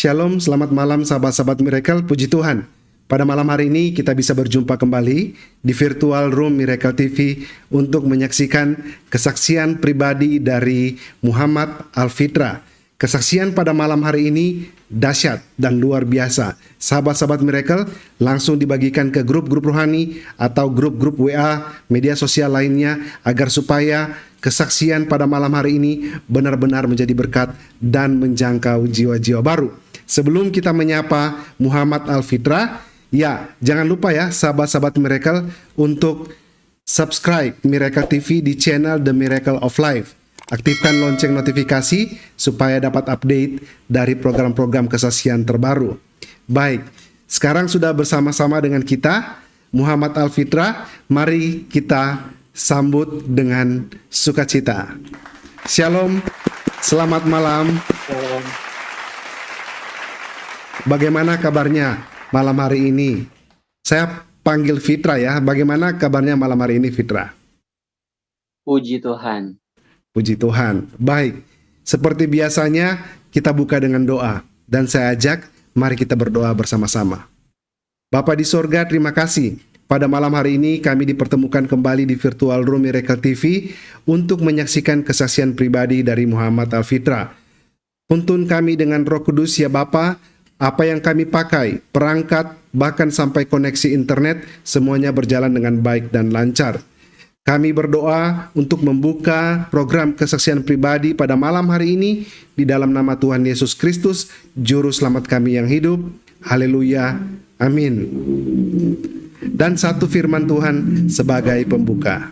Shalom, selamat malam sahabat-sahabat Miracle, puji Tuhan. Pada malam hari ini kita bisa berjumpa kembali di virtual room Miracle TV untuk menyaksikan kesaksian pribadi dari Muhammad Al-Fitra. Kesaksian pada malam hari ini dahsyat dan luar biasa. Sahabat-sahabat Miracle langsung dibagikan ke grup-grup rohani atau grup-grup WA, media sosial lainnya agar supaya kesaksian pada malam hari ini benar-benar menjadi berkat dan menjangkau jiwa-jiwa baru. Sebelum kita menyapa Muhammad Al-Fitra, ya jangan lupa ya sahabat-sahabat Miracle untuk subscribe Miracle TV di channel The Miracle of Life. Aktifkan lonceng notifikasi supaya dapat update dari program-program kesaksian terbaru. Baik, sekarang sudah bersama-sama dengan kita Muhammad Al-Fitra. Mari kita sambut dengan sukacita. Shalom, selamat malam. Bagaimana kabarnya malam hari ini? Saya panggil Fitra ya. Bagaimana kabarnya malam hari ini, Fitra? Puji Tuhan. Puji Tuhan. Baik, seperti biasanya kita buka dengan doa. Dan saya ajak, mari kita berdoa bersama-sama. Bapa di sorga, terima kasih. Pada malam hari ini kami dipertemukan kembali di virtual room Miracle TV untuk menyaksikan kesaksian pribadi dari Muhammad Al-Fitra. Tuntun kami dengan Roh Kudus ya Bapa, apa yang kami pakai, perangkat, bahkan sampai koneksi internet, semuanya berjalan dengan baik dan lancar. Kami berdoa untuk membuka program kesaksian pribadi pada malam hari ini di dalam nama Tuhan Yesus Kristus, Juru Selamat kami yang hidup. Haleluya. Amin. Dan satu firman Tuhan sebagai pembuka.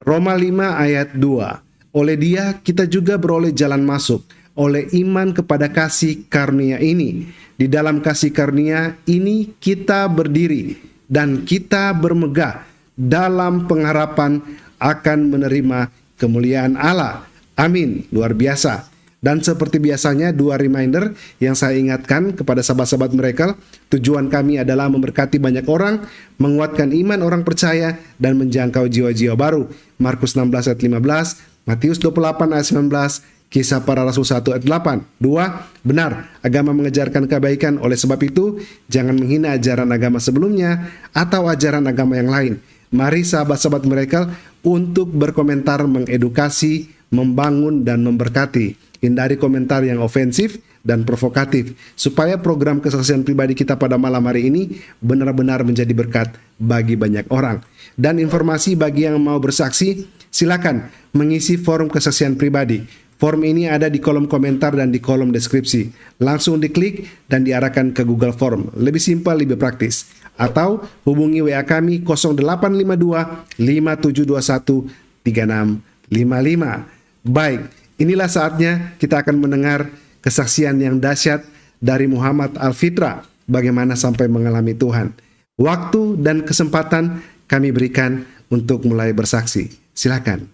Roma 5 ayat 2. Oleh Dia kita juga beroleh jalan masuk, oleh iman kepada kasih karunia ini. Di dalam kasih karunia ini kita berdiri dan kita bermegah dalam pengharapan akan menerima kemuliaan Allah. Amin. Luar biasa. Dan seperti biasanya, dua reminder yang saya ingatkan kepada sahabat-sahabat Miracle. Tujuan kami adalah memberkati banyak orang, menguatkan iman orang percaya, dan menjangkau jiwa-jiwa baru. Markus 16 ayat 15, Matius 28 ayat 19, Kisah Para Rasul 1 ayat 8. 2. Benar, agama mengajarkan kebaikan. Oleh sebab itu, jangan menghina ajaran agama sebelumnya atau ajaran agama yang lain. Mari sahabat-sahabat Miracle untuk berkomentar, mengedukasi, membangun, dan memberkati. Hindari komentar yang ofensif dan provokatif, supaya program kesaksian pribadi kita pada malam hari ini benar-benar menjadi berkat bagi banyak orang. Dan informasi bagi yang mau bersaksi, silakan mengisi forum kesaksian pribadi. Form ini ada di kolom komentar dan di kolom deskripsi. Langsung diklik dan diarahkan ke Google Form. Lebih simpel, lebih praktis. Atau hubungi WA kami 0852 5721 3655. Baik, inilah saatnya kita akan mendengar kesaksian yang dahsyat dari Muhammad Al-Fitra. Bagaimana sampai mengalami Tuhan. Waktu dan kesempatan kami berikan untuk mulai bersaksi. Silakan.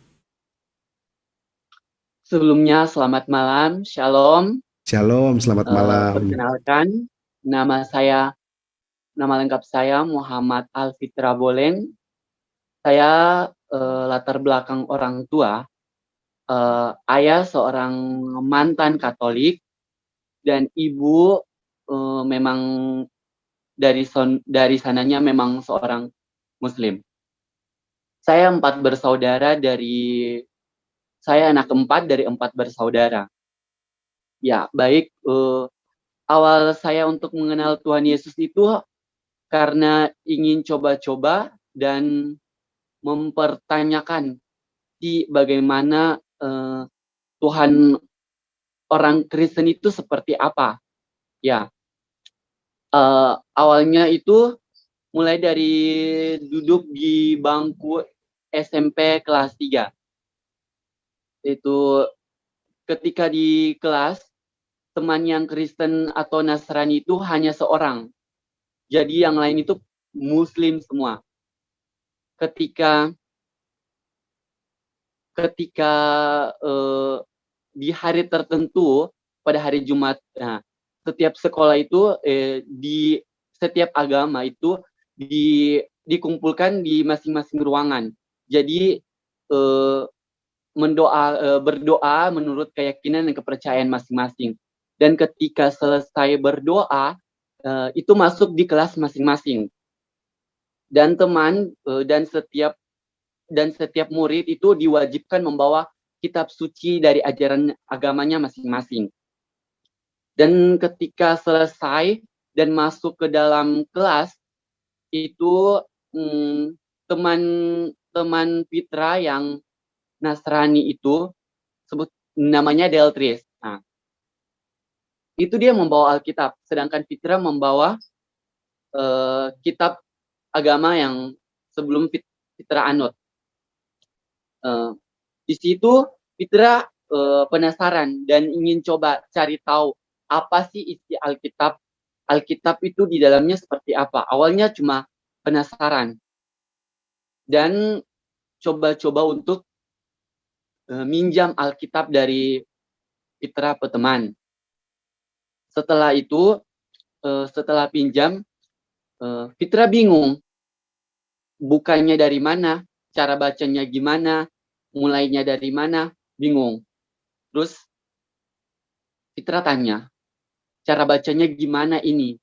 Sebelumnya selamat malam, shalom. Shalom, selamat malam. Perkenalkan, nama lengkap saya Muhammad Al-Fitra Bolen. Saya latar belakang orang tua, ayah seorang mantan Katolik dan ibu memang dari sananya memang seorang Muslim. Saya anak keempat dari 4 bersaudara. Ya, baik. Awal saya untuk mengenal Tuhan Yesus itu karena ingin coba-coba dan mempertanyakan bagaimana Tuhan orang Kristen itu seperti apa. Ya, awalnya itu mulai dari duduk di bangku SMP kelas 3. Itu ketika di kelas, teman yang Kristen atau Nasrani itu hanya seorang. Jadi yang lain itu Muslim semua. Ketika di hari tertentu, pada hari Jumat, setiap sekolah itu, di setiap agama itu dikumpulkan di masing-masing ruangan. Jadi berdoa menurut keyakinan dan kepercayaan masing-masing. Dan ketika selesai berdoa, itu masuk di kelas masing-masing. Dan setiap murid itu diwajibkan membawa kitab suci dari ajaran agamanya masing-masing. Dan ketika selesai dan masuk ke dalam kelas, itu teman Fitra yang Nasrani itu, sebut namanya Deltris. Nah, itu dia membawa Alkitab, sedangkan Fitra membawa kitab agama yang sebelum Fitra anut. Di situ Fitra penasaran dan ingin coba cari tahu apa sih isi Alkitab. Alkitab itu di dalamnya seperti apa. Awalnya cuma penasaran dan coba-coba untuk minjam Alkitab dari Fitra peteman. Setelah itu, setelah pinjam, Fitra bingung. Bukanya dari mana, cara bacanya gimana, mulainya dari mana, bingung. Terus Fitra tanya, cara bacanya gimana ini?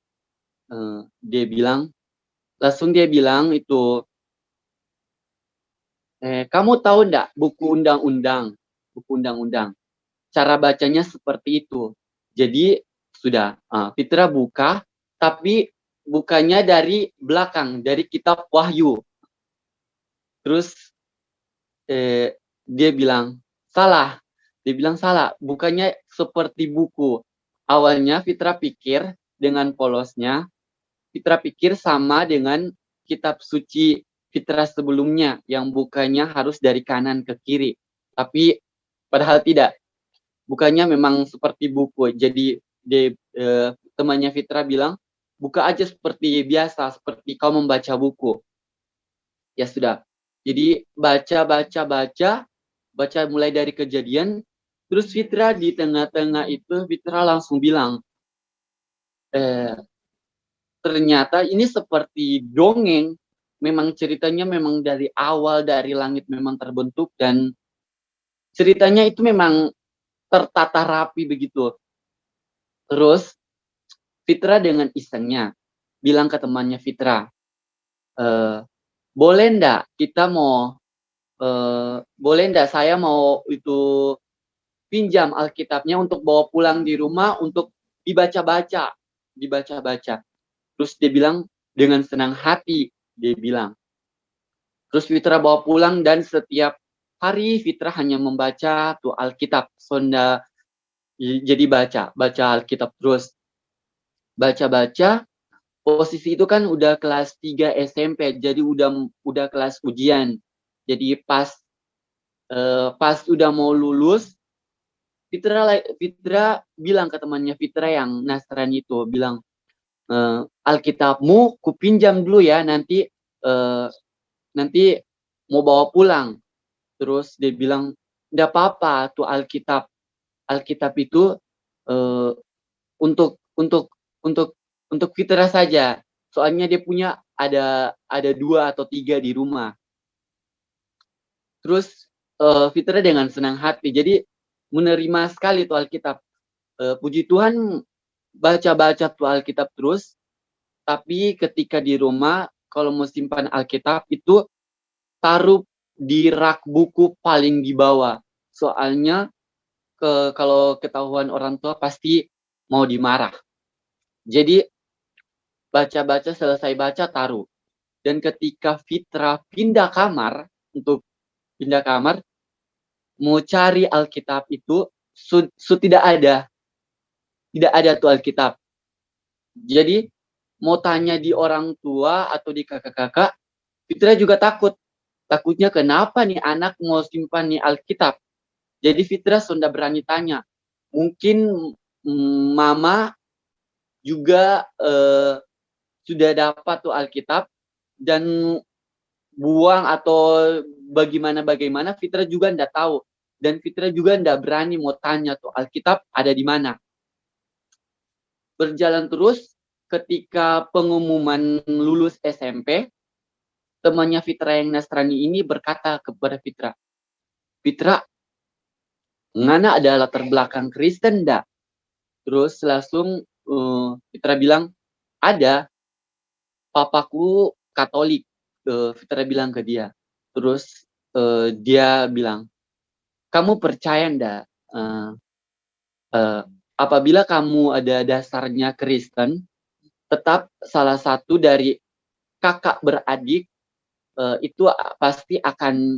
Langsung dia bilang itu, kamu tahu enggak buku undang-undang? Buku undang-undang. Cara bacanya seperti itu. Jadi sudah, Fitra buka, tapi bukanya dari belakang, dari kitab Wahyu. Terus dia bilang, salah. Dia bilang salah, bukannya seperti buku. Awalnya Fitra pikir dengan polosnya, Fitra pikir sama dengan kitab suci Fitra sebelumnya yang bukanya harus dari kanan ke kiri. Tapi padahal tidak. Bukanya memang seperti buku. Jadi temannya Fitra bilang, buka aja seperti biasa, seperti kau membaca buku. Ya sudah. Jadi baca mulai dari Kejadian. Terus Fitra di tengah-tengah itu, Fitra langsung bilang, ternyata ini seperti dongeng. Memang ceritanya memang dari awal, dari langit memang terbentuk, dan ceritanya itu memang tertata rapi begitu. Terus Fitra dengan isengnya bilang ke temannya Fitra, boleh ndak saya mau itu pinjam Alkitabnya untuk bawa pulang di rumah untuk dibaca-baca. Terus dia bilang dengan senang hati, dia bilang. Terus Fitra bawa pulang dan setiap hari Fitra hanya membaca tuh Alkitab. Jadi baca Alkitab terus. Baca, posisi itu kan udah kelas 3 SMP, jadi udah kelas ujian. Jadi pas udah mau lulus, Fitra bilang ke temannya Fitra yang Nasrani itu, bilang, Alkitabmu kupinjam dulu ya, nanti mau bawa pulang. Terus dia bilang, enggak apa-apa tuh Alkitab itu untuk Fitra saja. Soalnya dia punya ada 2 atau 3 di rumah. Terus Fitra dengan senang hati. Jadi menerima sekali tuh Alkitab. Puji Tuhan baca tuh Alkitab terus. Tapi ketika di rumah kalau mau simpan Alkitab itu taruh di rak buku paling di bawah. Soalnya kalau ketahuan orang tua pasti mau dimarah. Jadi selesai baca taruh. Dan ketika Fitra pindah kamar mau cari Alkitab itu tidak ada tuh Alkitab. Jadi mau tanya di orang tua atau di kakak-kakak, Fitra juga takutnya kenapa nih anak mau simpan nih Alkitab. Jadi Fitra sudah berani tanya, mungkin mama juga sudah dapat tuh Alkitab dan buang atau bagaimana Fitra juga enggak tahu. Dan Fitra juga enggak berani mau tanya tuh Alkitab ada di mana. Berjalan terus, ketika pengumuman lulus SMP, temannya Fitra yang Nasrani ini berkata kepada Fitra, ngana ada latar belakang Kristen enggak? Terus langsung Fitra bilang, "Ada, papaku Katolik." Fitra bilang ke dia. Terus dia bilang, "Kamu percaya ndak, apabila kamu ada dasarnya Kristen, tetap salah satu dari kakak beradik itu pasti akan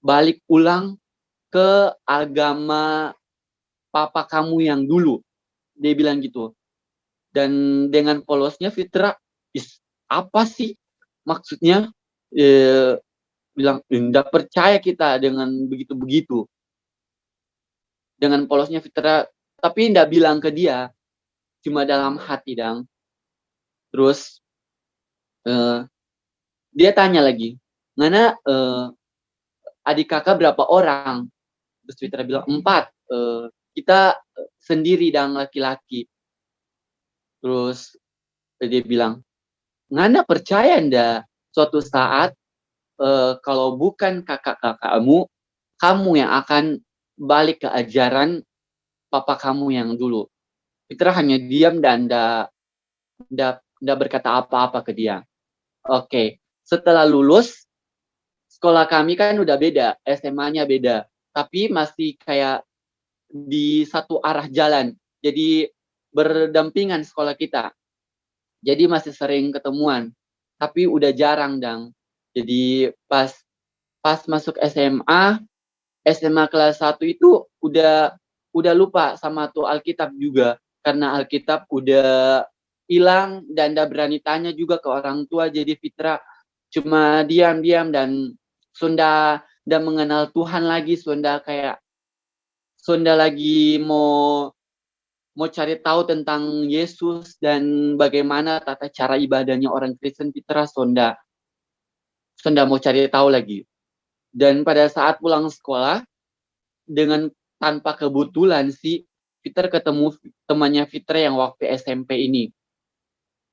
balik ulang ke agama papa kamu yang dulu." Dia bilang gitu. Dan dengan polosnya Fitra, apa sih maksudnya? Bilang, "Nggak percaya kita dengan begitu-begitu." Dengan polosnya Fitra, tapi nggak bilang ke dia, cuma dalam hati dang. Terus dia tanya lagi, "Ngana adik kakak berapa orang?" Terus Fitra bilang, "4. Kita sendiri dang laki-laki." Terus dia bilang, "Ngana percaya ndak suatu saat kalau bukan kakak-kakakmu, kamu yang akan balik ke ajaran papa kamu yang dulu?" Fitra hanya diam dan ndak berkata apa-apa ke dia. Oke, setelah lulus, sekolah kami kan udah beda, SMA-nya beda, tapi masih kayak di satu arah jalan. Jadi berdampingan sekolah kita. Jadi masih sering ketemuan, tapi udah jarang dang. Jadi pas masuk SMA kelas 1 itu udah lupa sama tuh Alkitab juga. Karena Alkitab udah hilang dan nggak berani tanya juga ke orang tua. Jadi Fitra cuma diam-diam dan Sunda mengenal Tuhan lagi. Sunda lagi mau cari tahu tentang Yesus dan bagaimana tata cara ibadahnya orang Kristen. Fitra Sunda mau cari tahu lagi. Dan pada saat pulang sekolah, dengan tanpa kebetulan sih, Fitra ketemu temannya Fitra yang waktu SMP ini.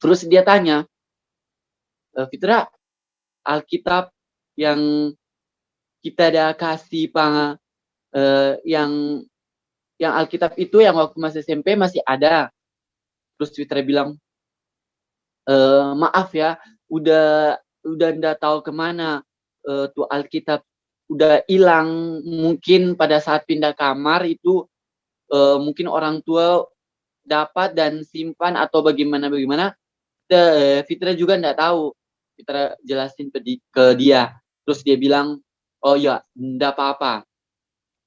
Terus dia tanya, "Fitra, Alkitab yang kita ada kasih yang Alkitab itu yang waktu masih SMP masih ada?" Terus Fitra bilang, "Maaf ya, udah nggak tahu kemana tuh Alkitab, udah hilang. Mungkin pada saat pindah kamar itu mungkin orang tua dapat dan simpan atau bagaimana." Fitra juga nggak tahu. Fitra jelasin ke dia. Terus dia bilang, "Oh ya, nggak apa-apa."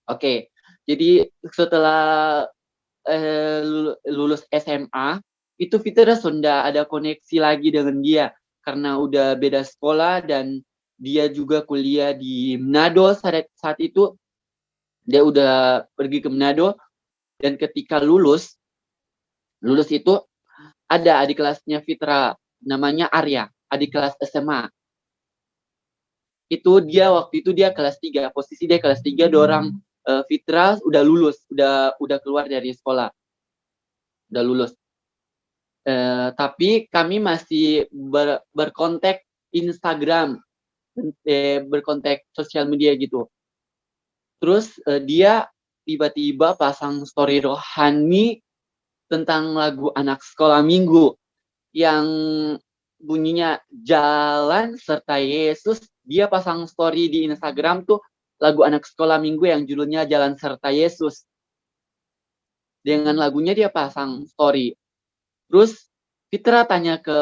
Oke, jadi setelah lulus SMA, itu Fitra sudah ada koneksi lagi dengan dia. Karena udah beda sekolah dan dia juga kuliah di Manado saat itu. Dia udah pergi ke Manado. Dan ketika lulus itu ada adik kelasnya Fitra, namanya Arya, adik kelas SMA. Waktu itu dia kelas 3, posisi dia kelas 3, dorang Fitra udah lulus, udah keluar dari sekolah, udah lulus. Tapi kami masih berkontak Instagram, berkontak sosial media gitu. Terus dia tiba-tiba pasang story rohani tentang lagu anak sekolah minggu yang bunyinya Jalan Serta Yesus. Dia pasang story di Instagram tuh lagu anak sekolah minggu yang judulnya Jalan Serta Yesus. Dengan lagunya dia pasang story. Terus Fitra tanya ke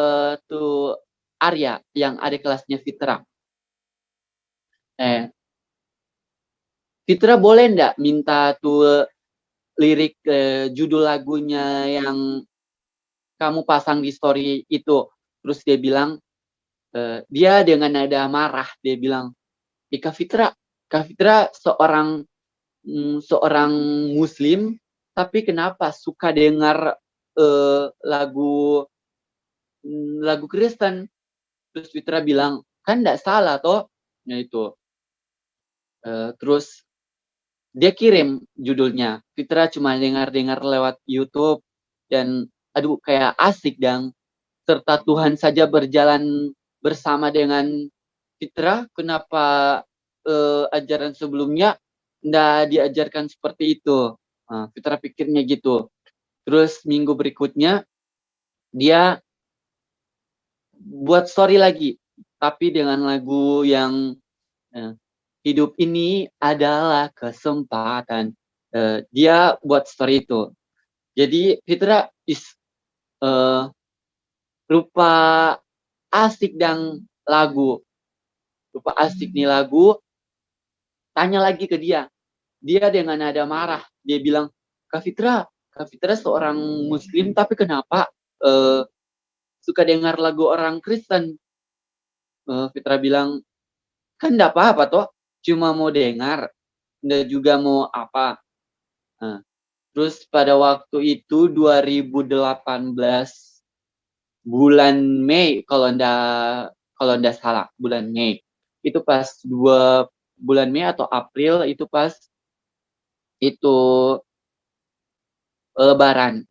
tuh Arya yang adik kelasnya Fitra. Fitra boleh ndak minta tuh lirik judul lagunya yang kamu pasang di story itu? Terus dia bilang, dia dengan nada marah, dia bilang, Kak Fitra seorang Muslim, tapi kenapa suka dengar lagu Kristen? Terus Fitra bilang, kan nggak salah toh. Nah itu. Terus dia kirim judulnya. Fitra cuma dengar lewat YouTube dan aduh kayak asik dang. Serta Tuhan saja berjalan bersama dengan Fitra. Kenapa ajaran sebelumnya nggak diajarkan seperti itu? Fitra pikirnya gitu. Terus minggu berikutnya dia buat story lagi, tapi dengan lagu yang hidup ini adalah kesempatan. Dia buat story itu. Jadi Fitra lupa asik dan lagu, lupa asik nih lagu. Tanya lagi ke dia. Dia dengan nada marah, dia bilang, Kak Fitra seorang Muslim, tapi kenapa suka dengar lagu orang Kristen? Fitra bilang, kan enggak apa-apa toh, cuma mau dengar, enggak juga mau apa. Nah, terus pada waktu itu 2018 bulan Mei kalau enggak salah, bulan Mei. Itu pas 2 bulan Mei atau April itu pas itu bulan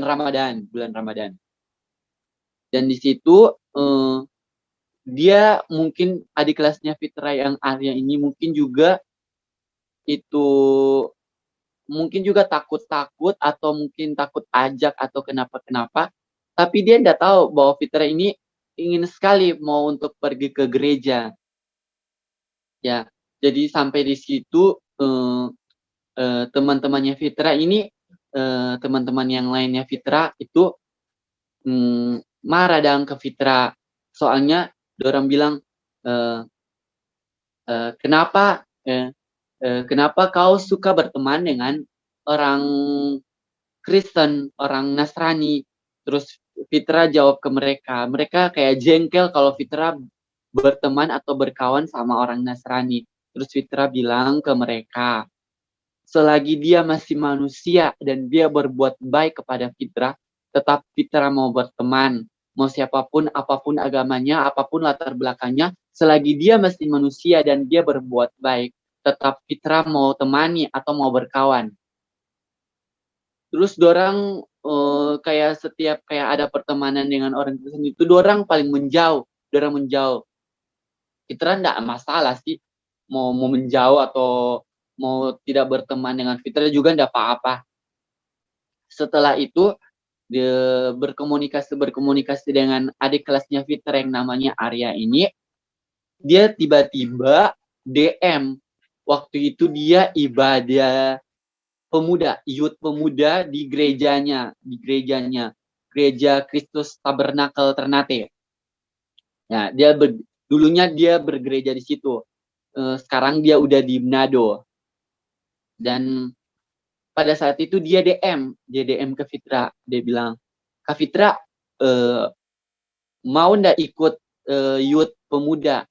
Ramadan. Dan di situ dia mungkin adik kelasnya Fitra yang Arya ini mungkin juga takut-takut atau mungkin takut ajak atau kenapa-kenapa, tapi dia enggak tahu bahwa Fitra ini ingin sekali mau untuk pergi ke gereja. Ya, jadi sampai di situ teman-temannya Fitra ini, teman-teman yang lainnya Fitra itu marah dan ke Fitra. Soalnya dorang bilang, kenapa kau suka berteman dengan orang Kristen, orang Nasrani? Terus Fitra jawab ke mereka. Mereka kayak jengkel kalau Fitra berteman atau berkawan sama orang Nasrani. Terus Fitra bilang ke mereka, selagi dia masih manusia dan dia berbuat baik kepada Fitra, tetap Fitra mau berteman. Mau siapapun, apapun agamanya, apapun latar belakangnya, selagi dia masih manusia dan dia berbuat baik, tetap Fitra mau temani atau mau berkawan. Terus dorang kayak setiap kayak ada pertemanan dengan orang Kristen itu dorang paling menjauh. Fitra enggak masalah sih mau menjauh atau mau tidak berteman dengan Fitra juga enggak apa-apa. Setelah itu dia berkomunikasi dengan adik kelasnya Fitra yang namanya Arya ini, dia tiba-tiba DM. Waktu itu dia ibadah youth pemuda di gerejanya, Gereja Kristus Tabernakel Ternate. Ya, dulunya dia bergereja di situ. Sekarang dia udah di Manado. Dan pada saat itu dia DM ke Fitra. Dia bilang, Kak Fitra, mau ndak ikut youth pemuda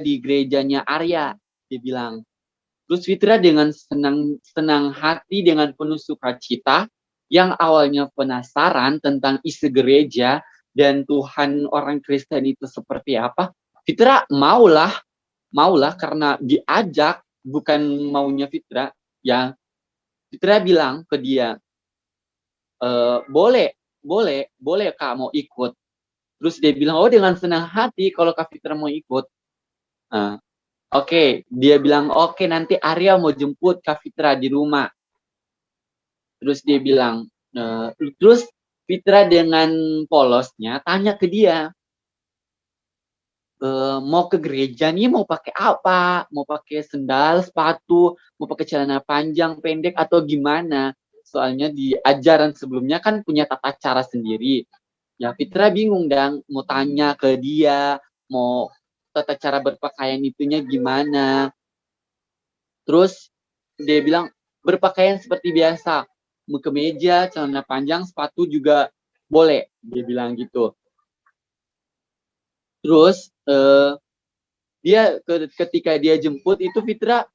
di gerejanya Arya? Dia bilang. Terus Fitra dengan senang hati, dengan penuh sukacita, yang awalnya penasaran tentang isi gereja dan Tuhan orang Kristen itu seperti apa, Fitra maulah karena diajak, bukan maunya Fitra. Ya, Fitra bilang ke dia, boleh Kak mau ikut. Terus dia bilang, oh dengan senang hati kalau Kak Fitra mau ikut. Oke, dia bilang, oke nanti Arya mau jemput Kak Fitra di rumah. Terus dia bilang, terus Fitra dengan polosnya tanya ke dia, mau ke gereja nih mau pakai apa? Mau pakai sendal, sepatu, mau pakai celana panjang, pendek atau gimana? Soalnya di ajaran sebelumnya kan punya tata cara sendiri. Ya Fitra bingung dan mau tanya ke dia, mau tata cara berpakaian itunya gimana. Terus dia bilang berpakaian seperti biasa, kemeja, celana panjang, sepatu juga boleh, dia bilang gitu. Terus dia ketika dia jemput itu Fitra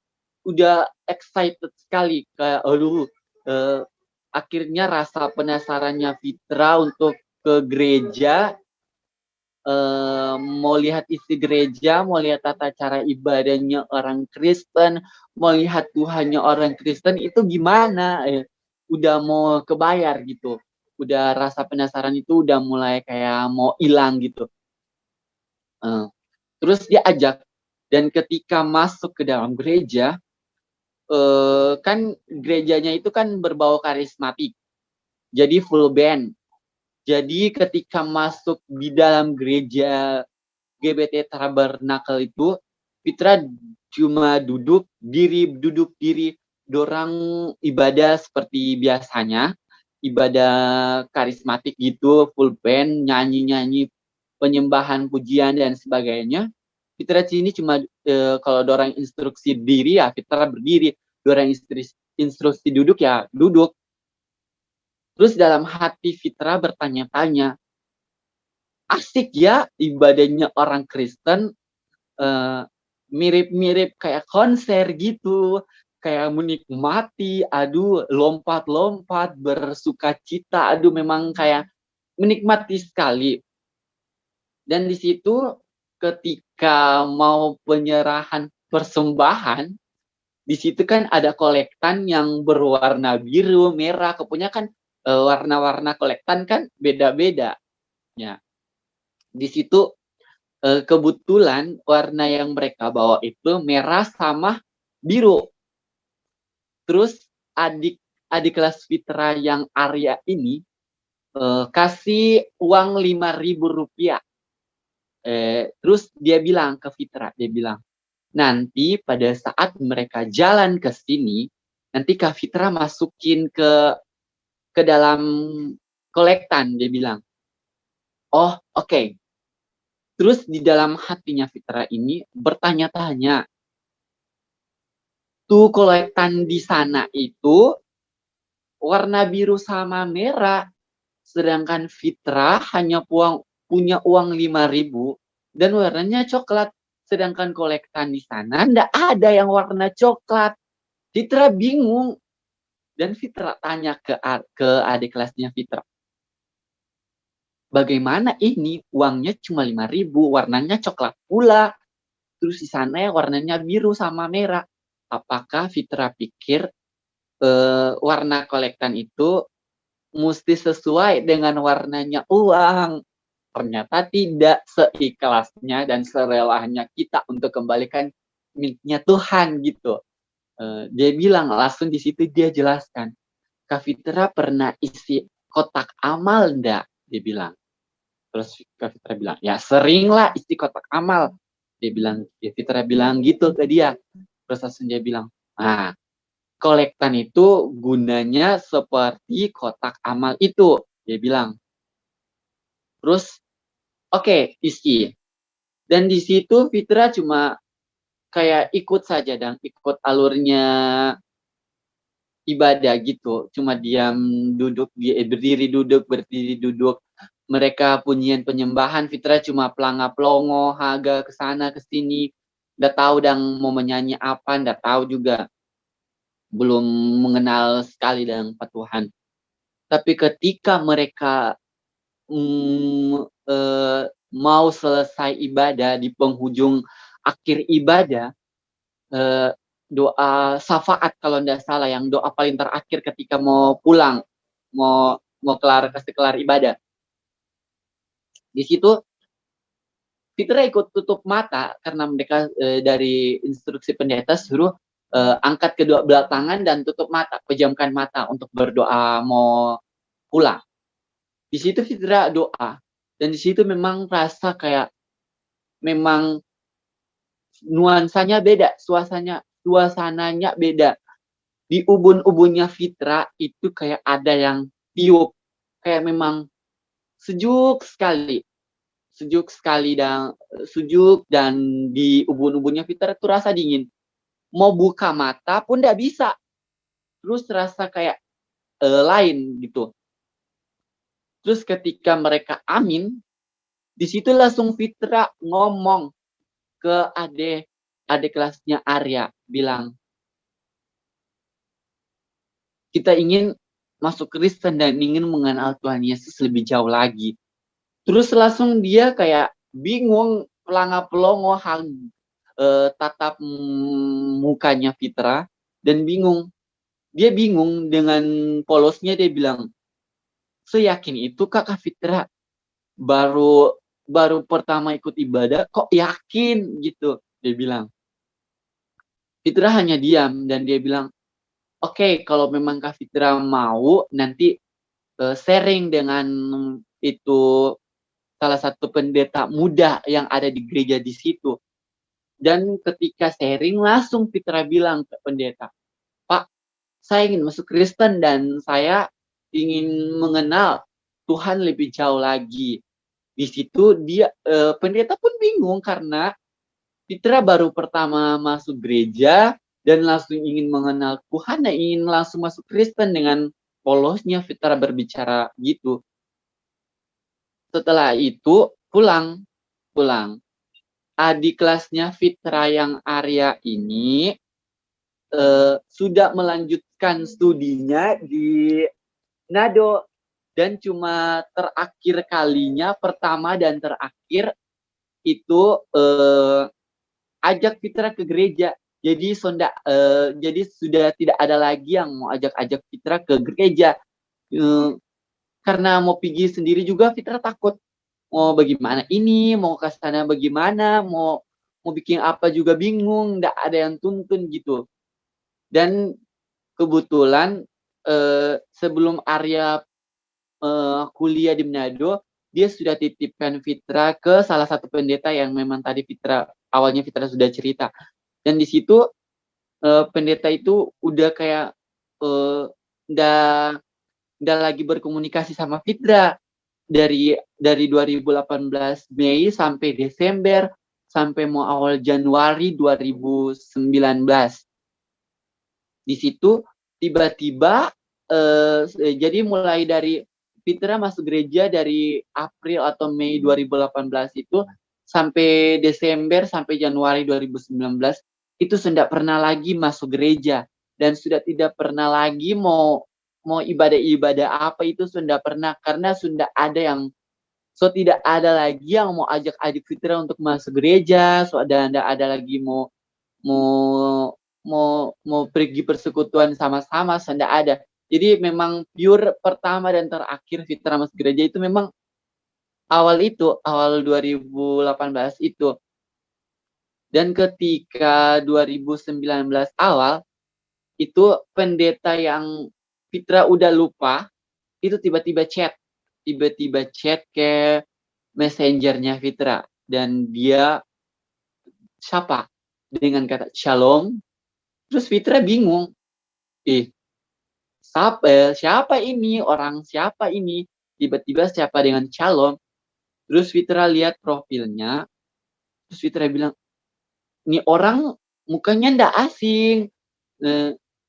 udah excited sekali, kayak akhirnya rasa penasarannya Fitra untuk ke gereja, mau lihat isi gereja, mau lihat tata cara ibadahnya orang Kristen, mau lihat Tuhannya orang Kristen itu gimana, udah mau kebayar gitu. Udah rasa penasaran itu udah mulai kayak mau hilang gitu. Terus dia ajak, dan ketika masuk ke dalam gereja, kan gerejanya itu kan berbau karismatik, jadi full band. Jadi ketika masuk di dalam gereja GBT Tabernakel itu, Fitra cuma duduk diri, dorang ibadah seperti biasanya, ibadah karismatik gitu, full band, nyanyi-nyanyi, penyembahan, pujian, dan sebagainya. Fitra sini cuma kalau dorang instruksi diri ya Fitra berdiri, dorang instruksi duduk ya duduk. Terus dalam hati Fitra bertanya-tanya, asik ya ibadahnya orang Kristen, mirip-mirip kayak konser gitu, kayak menikmati, aduh lompat-lompat, bersukacita, aduh memang kayak menikmati sekali. Dan di situ ketika mau penyerahan persembahan, di situ kan ada kolektan yang berwarna biru, merah, kebanyakan warna-warna kolektan kan beda-beda. Ya, di situ kebetulan warna yang mereka bawa itu merah sama biru. Terus adik kelas Fitra yang Arya ini kasih uang 5.000 rupiah. Terus dia bilang ke Fitra, dia bilang, nanti pada saat mereka jalan ke sini, nanti Kak Fitra masukin ke dalam kolektan, dia bilang. Oh, oke. Terus di dalam hatinya Fitra ini bertanya-tanya, tuh kolektan di sana itu warna biru sama merah, sedangkan Fitra hanya punya uang 5.000 dan warnanya coklat, sedangkan kolektan di sana ndak ada yang warna coklat. Fitra bingung dan Fitra tanya ke adik kelasnya Fitra, bagaimana ini uangnya cuma 5.000, warnanya coklat pula, terus di sana ya warnanya biru sama merah. Apakah Fitra pikir warna kolektan itu mesti sesuai dengan warnanya uang? Ternyata tidak, seikhlasnya dan serelahnya kita untuk kembalikan miliknya Tuhan gitu. Dia bilang langsung di situ dia jelaskan, Kak Fitra pernah isi kotak amal enggak? Dia bilang. Terus Kak Fitra bilang, ya sering lah isi kotak amal. Dia bilang, ya Fitra bilang gitu ke dia. Terus langsung dia bilang, nah kolektan itu gunanya seperti kotak amal itu. Dia bilang. Terus oke, isi. Dan di situ Fitra cuma kayak ikut saja dan ikut alurnya ibadah gitu. Cuma diam duduk, berdiri duduk. Mereka pujian penyembahan, Fitra cuma pelongo, haga ke sana ke sini. Nggak tahu dan mau menyanyi apa, nggak tahu juga. Belum mengenal sekali dengan Tuhan. Tapi ketika mereka mau selesai ibadah di penghujung akhir ibadah, doa syafaat kalau tidak salah, yang doa paling terakhir ketika mau pulang, mau kelar ibadah. Di situ Fitra ikut tutup mata karena mereka dari instruksi pendeta suruh angkat kedua belah tangan dan tutup mata, pejamkan mata untuk berdoa mau pulang. Di situ Fitra doa dan di situ memang rasa kayak memang nuansanya beda, suasananya beda. Di ubun-ubunnya Fitra itu kayak ada yang tiup, kayak memang sejuk dan di ubun-ubunnya Fitra itu rasa dingin. Mau buka mata pun tidak bisa, terus rasa kayak lain gitu. Terus ketika mereka amin, di situ langsung Fitra ngomong ke adik kelasnya Arya, bilang, kita ingin masuk Kristen dan ingin mengenal Tuhan Yesus lebih jauh lagi. Terus langsung dia kayak bingung, pelongo, tatap mukanya Fitra, dan bingung. Dia bingung dengan polosnya, dia bilang, seyakin itu Kakak Fitra? Baru pertama ikut ibadah, kok yakin gitu, dia bilang. Fitra hanya diam dan dia bilang, oke, kalau memang Kak Fitra mau nanti sharing dengan itu salah satu pendeta muda yang ada di gereja di situ. Dan ketika sharing langsung Fitra bilang ke pendeta, Pak, saya ingin masuk Kristen dan saya ingin mengenal Tuhan lebih jauh lagi. Di situ dia pendeta pun bingung karena Fitra baru pertama masuk gereja dan langsung ingin mengenal Tuhan dan ingin langsung masuk Kristen. Dengan polosnya Fitra berbicara gitu. Setelah itu pulang. Adik kelasnya Fitra yang Arya ini sudah melanjutkan studinya di Nado dan cuma pertama dan terakhir itu ajak Fitra ke gereja. Jadi jadi sudah tidak ada lagi yang mau ajak Fitra ke gereja. Karena mau pergi sendiri juga Fitra takut. Mau bagaimana ini, mau ke sana bagaimana, mau bikin apa juga bingung, nggak ada yang tuntun gitu. Dan kebetulan sebelum Arya kuliah di Manado, dia sudah titipkan Fitra ke salah satu pendeta yang memang tadi awalnya Fitra sudah cerita. Dan di situ pendeta itu udah kayak udah lagi berkomunikasi sama Fitra dari 2018 Mei sampai Desember sampai mau awal Januari 2019. Di situ tiba-tiba jadi mulai dari Fitra masuk gereja dari April atau Mei 2018 itu sampai Desember sampai Januari 2019 itu sudah pernah lagi masuk gereja dan sudah tidak pernah lagi mau ibadah-ibadah apa itu sudah pernah karena sudah ada yang tidak ada lagi yang mau ajak adik Fitra untuk masuk gereja, ada lagi mau pergi persekutuan sama-sama, sudah ada. Jadi memang pure pertama dan terakhir Fitra masuk gereja itu memang awal 2018 itu. Dan ketika 2019 awal, itu pendeta yang Fitra udah lupa, itu tiba-tiba chat ke messengernya Fitra. Dan dia sapa dengan kata shalom. Terus Fitra bingung. Siapa ini? Orang siapa ini? Tiba-tiba siapa dengan shalom. Terus Fitra lihat profilnya. Terus Fitra bilang, ini orang mukanya ndak asing.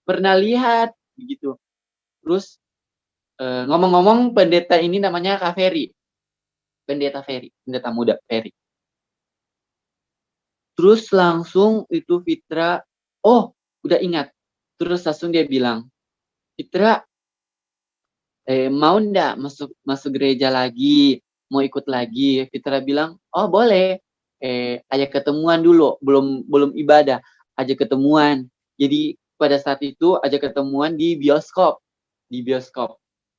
Pernah lihat begitu. Terus ngomong-ngomong pendeta ini namanya Kak Ferry. Pendeta muda Ferry. Terus langsung itu Fitra, oh udah ingat. Terus langsung dia bilang, Fitra mau ndak masuk gereja lagi, mau ikut lagi? Fitra bilang, oh boleh. Ajak ketemuan dulu, belum ibadah, ajak ketemuan. Jadi pada saat itu ajak ketemuan di bioskop.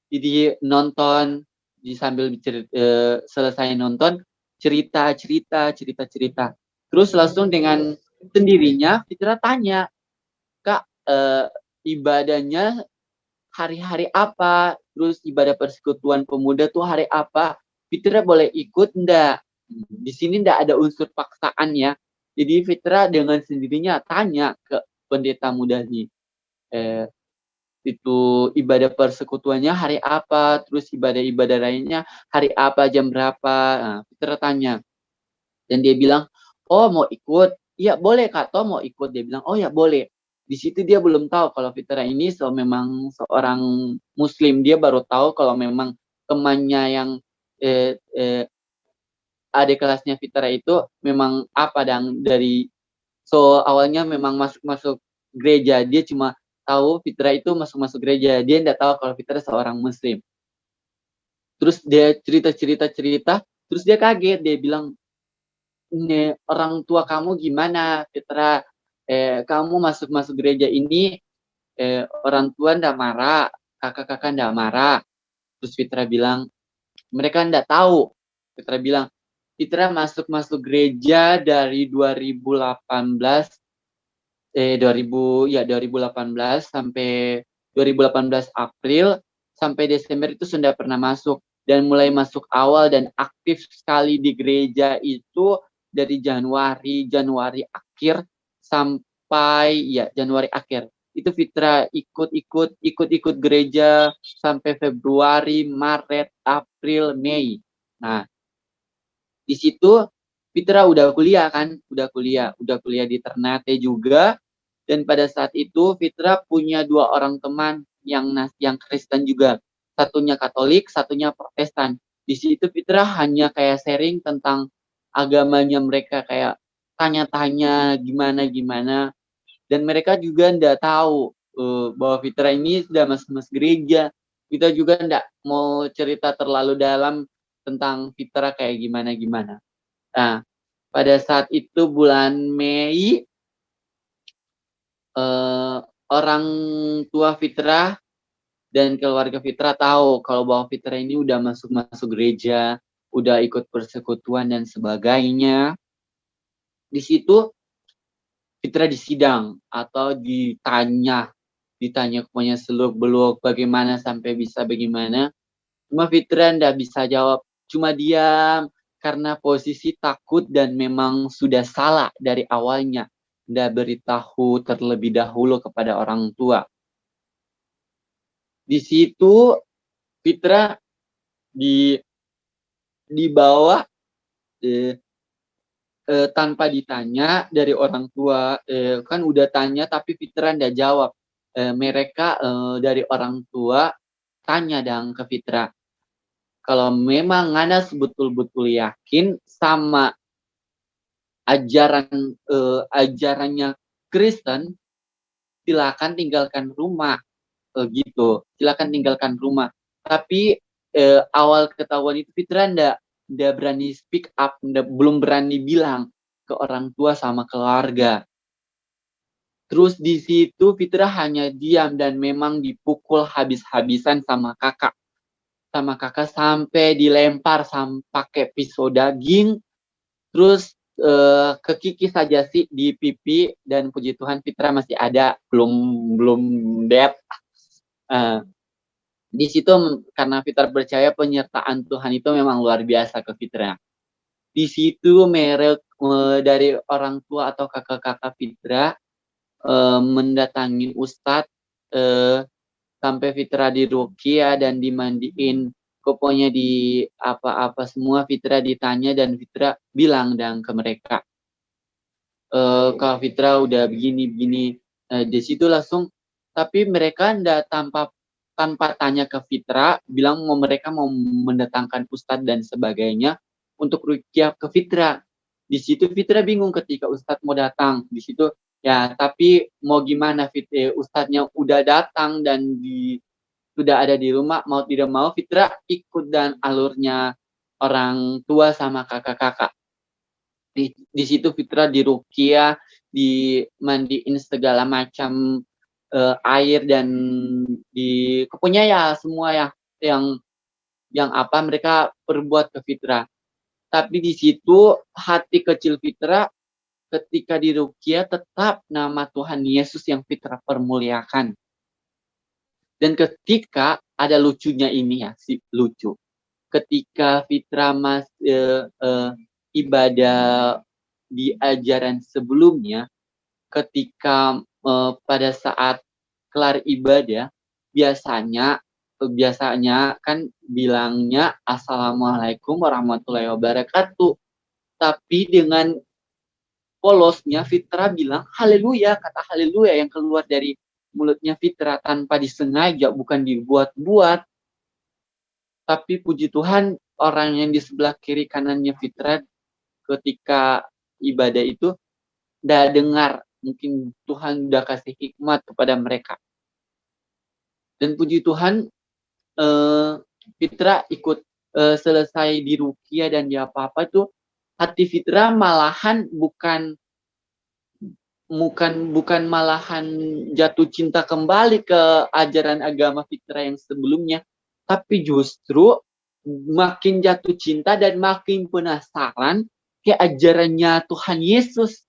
Jadi nonton, sambil selesai nonton cerita. Terus langsung dengan sendirinya Fitra tanya, Kak, ibadahnya hari-hari apa? Terus ibadah persekutuan pemuda tuh hari apa? Fitra boleh ikut enggak? Di sini enggak ada unsur paksaan ya. Jadi Fitra dengan sendirinya tanya ke pendeta muda nih, itu ibadah persekutuannya hari apa? Terus ibadah-ibadah lainnya hari apa, jam berapa? Nah, Fitra tanya. Dan dia bilang, oh mau ikut? Iya boleh Kak, toh mau ikut. Dia bilang, oh ya boleh. Di situ dia belum tahu kalau Fitra ini memang seorang Muslim. Dia baru tahu kalau memang temannya yang adik kelasnya Fitra itu memang dan dari awalnya memang masuk gereja. Dia cuma tahu Fitra itu masuk gereja. Dia tidak tahu kalau Fitra seorang Muslim. Terus dia cerita. Terus dia kaget. Dia bilang, orang tua kamu gimana, Fitra? Kamu masuk gereja ini, orang tua ndak marah, kakak-kakak ndak marah. Terus Fitra bilang, mereka ndak tahu. Fitra bilang, Fitra masuk gereja dari 2018 2018 sampai 2018 April sampai Desember itu sudah pernah masuk, dan mulai masuk awal dan aktif sekali di gereja itu dari Januari akhir sampai Januari akhir. Itu Fitra ikut gereja sampai Februari, Maret, April, Mei. Nah, di situ Fitra udah kuliah di Ternate juga. Dan pada saat itu Fitra punya 2 orang teman yang Kristen juga. Satunya Katolik, satunya Protestan. Di situ Fitra hanya kayak sharing tentang agamanya mereka, kayak tanya-tanya gimana. Dan mereka juga nggak tahu bahwa Fitra ini sudah masuk gereja. Kita juga nggak mau cerita terlalu dalam tentang Fitra kayak gimana. Nah, pada saat itu bulan Mei, orang tua Fitra dan keluarga Fitra tahu kalau bahwa Fitra ini udah masuk gereja, udah ikut persekutuan dan sebagainya. Di situ Fitra disidang atau ditanya kepada seluk-beluk bagaimana sampai bisa bagaimana. Cuma Fitra nggak bisa jawab, cuma diam karena posisi takut dan memang sudah salah dari awalnya. Nggak beritahu terlebih dahulu kepada orang tua. Di situ Fitra dibawa tanpa ditanya dari orang tua. Kan udah tanya tapi Fitra nggak jawab. Mereka dari orang tua tanya dong ke Fitra, kalau memang Ngana betul-betul yakin sama ajarannya Kristen, silakan tinggalkan rumah. Gitu, silakan tinggalkan rumah. Tapi awal ketahuan itu Fitra ndak berani speak up, belum berani bilang ke orang tua sama keluarga. Terus di situ Fitra hanya diam dan memang dipukul habis-habisan sama kakak sampai dilempar pakai pisau daging. Terus kekikis saja sih di pipi, dan puji Tuhan Fitra masih ada, belum dead. Di situ karena Fitra percaya penyertaan Tuhan itu memang luar biasa ke Fitra. Di situ dari orang tua atau kakak-kakak Fitra mendatangi Ustadz, sampai Fitra diruqyah dan dimandiin. Pokoknya di apa-apa semua Fitra ditanya dan Fitra bilang dan ke mereka, kalau Fitra udah begini. Di situ langsung, tapi mereka ndak tanpa tanya ke Fitra, bilang mereka mau mendatangkan Ustadz dan sebagainya untuk ruqyah ke Fitra. Di situ Fitra bingung ketika Ustadz mau datang. Di situ ya, tapi mau gimana, Ustadznya udah datang dan sudah ada di rumah, mau tidak mau Fitra ikut dan alurnya orang tua sama kakak-kakak. Di situ Fitra diruqyah, dimandiin segala macam air, dan pokoknya ya semua ya yang apa mereka perbuat ke Fitra. Tapi di situ hati kecil Fitra ketika diruqyah tetap nama Tuhan Yesus yang Fitra permuliakan. Dan ketika ada lucunya ini ya, lucu. Ketika Fitra ibadah di ajaran sebelumnya, ketika pada saat kelar ibadah, biasanya kan bilangnya Assalamualaikum warahmatullahi wabarakatuh. Tapi dengan polosnya Fitra bilang haleluya, kata haleluya yang keluar dari mulutnya Fitra tanpa disengaja, bukan dibuat-buat. Tapi puji Tuhan, orang yang di sebelah kiri kanannya Fitra ketika ibadah itu udah dengar. Mungkin Tuhan udah kasih hikmat kepada mereka. Dan puji Tuhan, Fitra ikut selesai diruqyah dan di apa-apa itu, hati Fitra malahan bukan malahan jatuh cinta kembali ke ajaran agama Fitra yang sebelumnya, tapi justru makin jatuh cinta dan makin penasaran ke ajarannya Tuhan Yesus.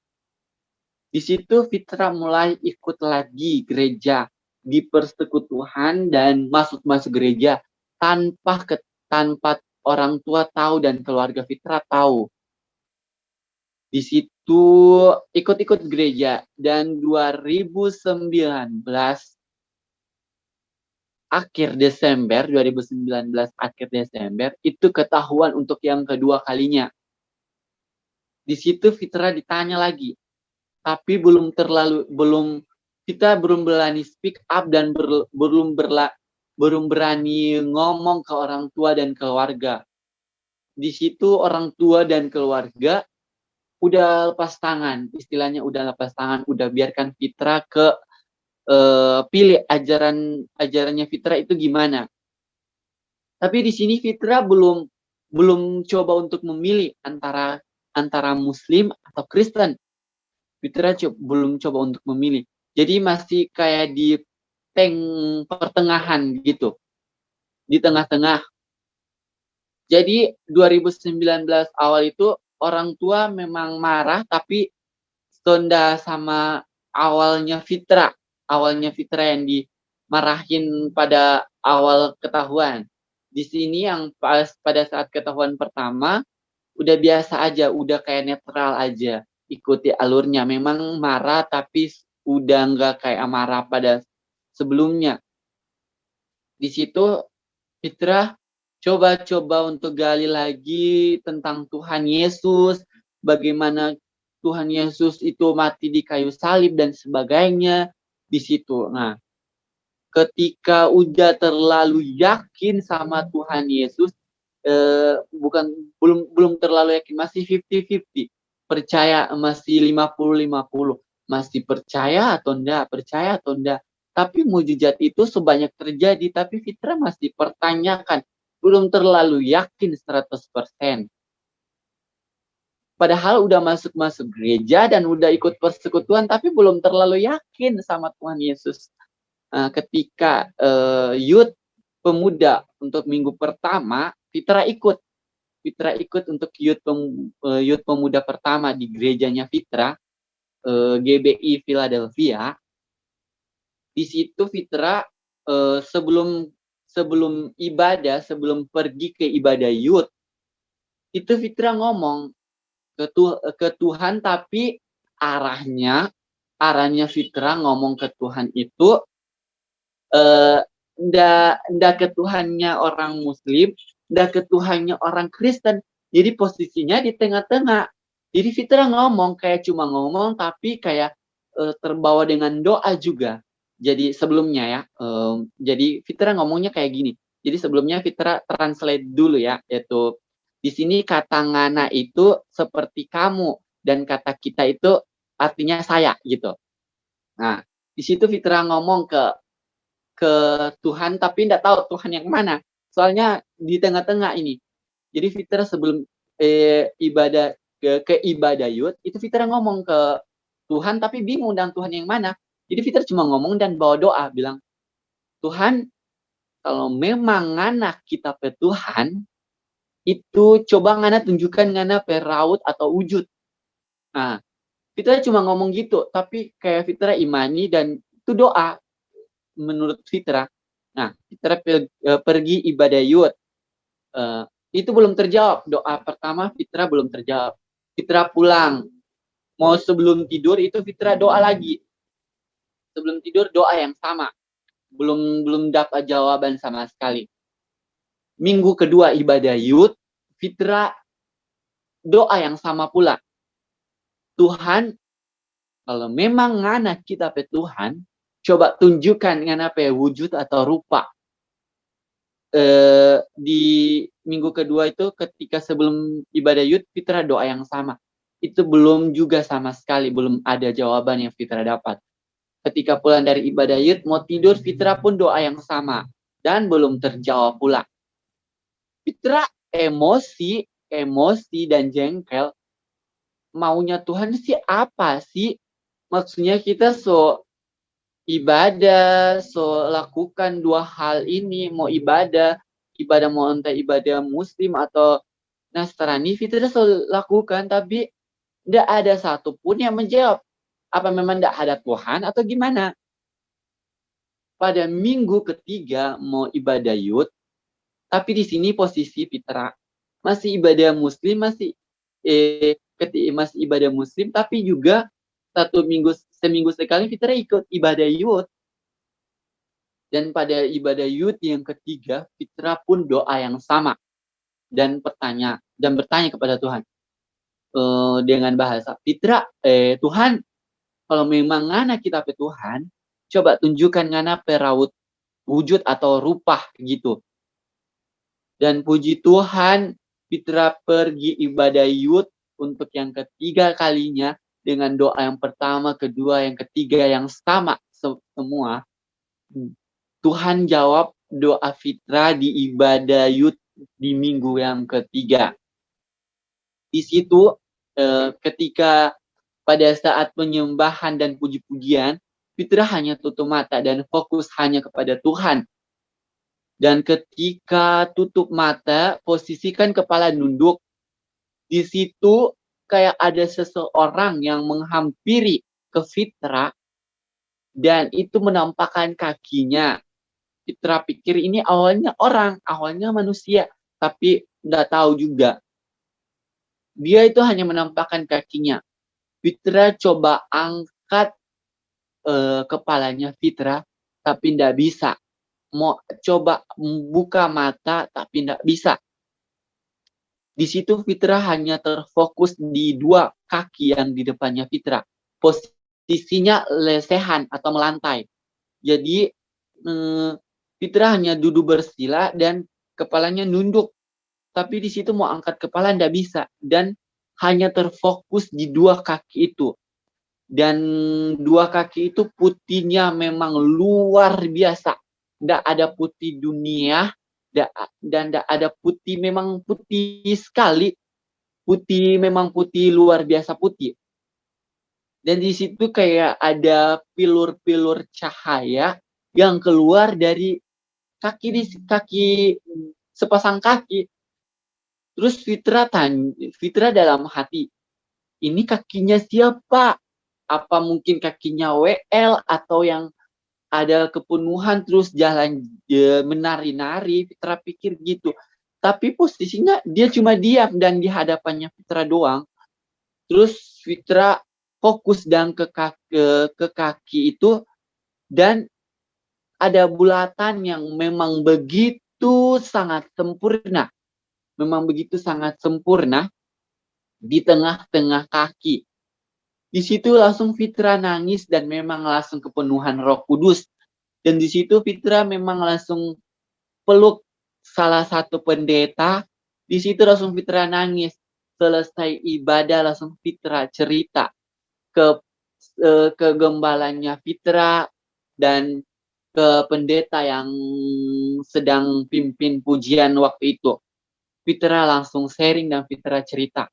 Di situ Fitra mulai ikut lagi gereja di persekutuan dan masuk gereja tanpa orang tua tahu dan keluarga Fitra tahu. Di situ ikut-ikut gereja dan 2019 akhir Desember itu ketahuan untuk yang kedua kalinya. Di situ Fitra ditanya lagi, tapi kita belum berani speak up dan belum berani ngomong ke orang tua dan keluarga. Di situ orang tua dan keluarga udah lepas tangan, istilahnya udah lepas tangan, udah biarkan Fitra pilih ajarannya Fitra itu gimana. Tapi di sini Fitra belum coba untuk memilih antara Muslim atau Kristen. Fitra belum coba untuk memilih. Jadi masih kayak di pertengahan gitu. Di tengah-tengah. Jadi 2019 awal itu orang tua memang marah, tapi Sonda sama awalnya Fitra yang dimarahin pada awal ketahuan. Di sini yang pada saat ketahuan pertama udah biasa aja, udah kayak netral aja, ikuti alurnya. Memang marah tapi udah nggak kayak marah pada sebelumnya. Di situ Fitra coba untuk gali lagi tentang Tuhan Yesus, bagaimana Tuhan Yesus itu mati di kayu salib dan sebagainya di situ. Nah, ketika udah terlalu yakin sama Tuhan Yesus, belum terlalu yakin, masih 50-50, percaya masih 50-50, masih percaya atau enggak. Tapi mujizat itu sebanyak terjadi, tapi Fitra masih pertanyakan, belum terlalu yakin 100%. Padahal udah masuk gereja dan udah ikut persekutuan, tapi belum terlalu yakin sama Tuhan Yesus. Ketika youth pemuda untuk minggu pertama, Fitra ikut untuk youth pemuda pertama di gerejanya Fitra, GBI Philadelphia. Di situ Fitra sebelum ibadah, sebelum pergi ke ibadah youth, itu Fitra ngomong ke Tuhan, tapi arahnya Fitra ngomong ke Tuhan itu ndak ke Tuhannya orang Muslim, ndak ke Tuhannya orang Kristen. Jadi posisinya di tengah-tengah. Jadi Fitra ngomong kayak cuma ngomong, tapi kayak terbawa dengan doa juga. Jadi sebelumnya ya, jadi Fitra ngomongnya kayak gini. Jadi sebelumnya Fitra translate dulu ya, yaitu di sini kata ngana itu seperti kamu dan kata kita itu artinya saya gitu. Nah, di situ Fitra ngomong ke Tuhan, tapi tidak tahu Tuhan yang mana. Soalnya di tengah-tengah ini. Jadi Fitra sebelum ibadah ke ibadah youth, itu Fitra ngomong ke Tuhan, tapi bingung dan Tuhan yang mana. Jadi Fitra cuma ngomong dan bawa doa, bilang, Tuhan, kalau memang ngana kita pe Tuhan, itu coba ngana tunjukkan ngana pe raut atau wujud. Nah, Fitra cuma ngomong gitu, tapi kayak Fitra imani dan itu doa menurut Fitra. Nah, Fitra pergi ibadah youth. Itu belum terjawab. Doa pertama Fitra belum terjawab. Fitra pulang. Mau sebelum tidur itu Fitra doa lagi. Sebelum tidur doa yang sama. Belum dapat jawaban sama sekali. Minggu kedua ibadah youth, Fitra doa yang sama pula. Tuhan, kalau memang ngana kita pe Tuhan, coba tunjukkan ngana pe wujud atau rupa. Di minggu kedua itu ketika sebelum ibadah youth, Fitra doa yang sama. Itu belum juga sama sekali, belum ada jawaban yang Fitra dapat. Ketika pulang dari ibadah youth, mau tidur, Fitra pun doa yang sama. Dan belum terjawab pula. Fitra emosi dan jengkel. Maunya Tuhan sih apa sih? Maksudnya kita ibadah, lakukan dua hal ini, mau ibadah mau entah ibadah Muslim atau Nasrani, Fitra lakukan, tapi tidak ada satupun yang menjawab. Apa memang tidak ada Tuhan atau gimana? Pada minggu ketiga mau ibadah yud, tapi di sini posisi Fitra masih ibadah muslim, masih ibadah muslim, tapi juga seminggu sekali Fitra ikut ibadah yud. Dan pada ibadah yud yang ketiga, Fitra pun doa yang sama dan bertanya kepada Tuhan dengan bahasa Fitra, Tuhan, kalau memang ngana kita pe Tuhan, coba tunjukkan ngana peraut wujud atau rupa gitu. Dan puji Tuhan, Fitra pergi ibadah yud untuk yang ketiga kalinya dengan doa yang pertama, kedua, yang ketiga yang sama semua. Tuhan jawab doa Fitra di ibadah yud di minggu yang ketiga. Di situ ketika pada saat penyembahan dan puji-pujian, Fitra hanya tutup mata dan fokus hanya kepada Tuhan. Dan ketika tutup mata, posisikan kepala nunduk. Di situ kayak ada seseorang yang menghampiri ke Fitra dan itu menampakkan kakinya. Fitra pikir ini awalnya orang, awalnya manusia, tapi nggak tahu juga. Dia itu hanya menampakkan kakinya. Fitra coba angkat kepalanya Fitra, tapi nggak bisa. Mau coba buka mata, tapi nggak bisa. Di situ Fitra hanya terfokus di dua kaki yang di depannya Fitra. Posisinya lesehan atau melantai. Jadi Fitra hanya duduk bersila dan kepalanya nunduk. Tapi di situ mau angkat kepala ndak bisa. Dan hanya terfokus di dua kaki itu. Dan dua kaki itu putihnya memang luar biasa. Ndak ada putih dunia. Dan ndak ada putih, memang putih sekali. Putih, memang putih luar biasa putih. Dan di situ kayak ada pilur-pilur cahaya yang keluar dari kaki sepasang kaki. Terus Fitra dalam hati, ini kakinya siapa? Apa mungkin kakinya WL atau yang ada kepenuhan terus jalan menari-nari? Fitra pikir gitu. Tapi posisinya dia cuma diam dan di hadapannya Fitra doang. Terus Fitra fokus dan ke kaki itu dan ada bulatan yang memang begitu sangat sempurna. Memang begitu sangat sempurna di tengah-tengah kaki. Di situ langsung Fitra nangis dan memang langsung kepenuhan Roh Kudus. Dan di situ Fitra memang langsung peluk salah satu pendeta. Di situ langsung Fitra nangis. Selesai ibadah langsung Fitra cerita ke gembalanya Fitra dan ke pendeta yang sedang pimpin pujian waktu itu. Fitra langsung sharing dan Fitra cerita.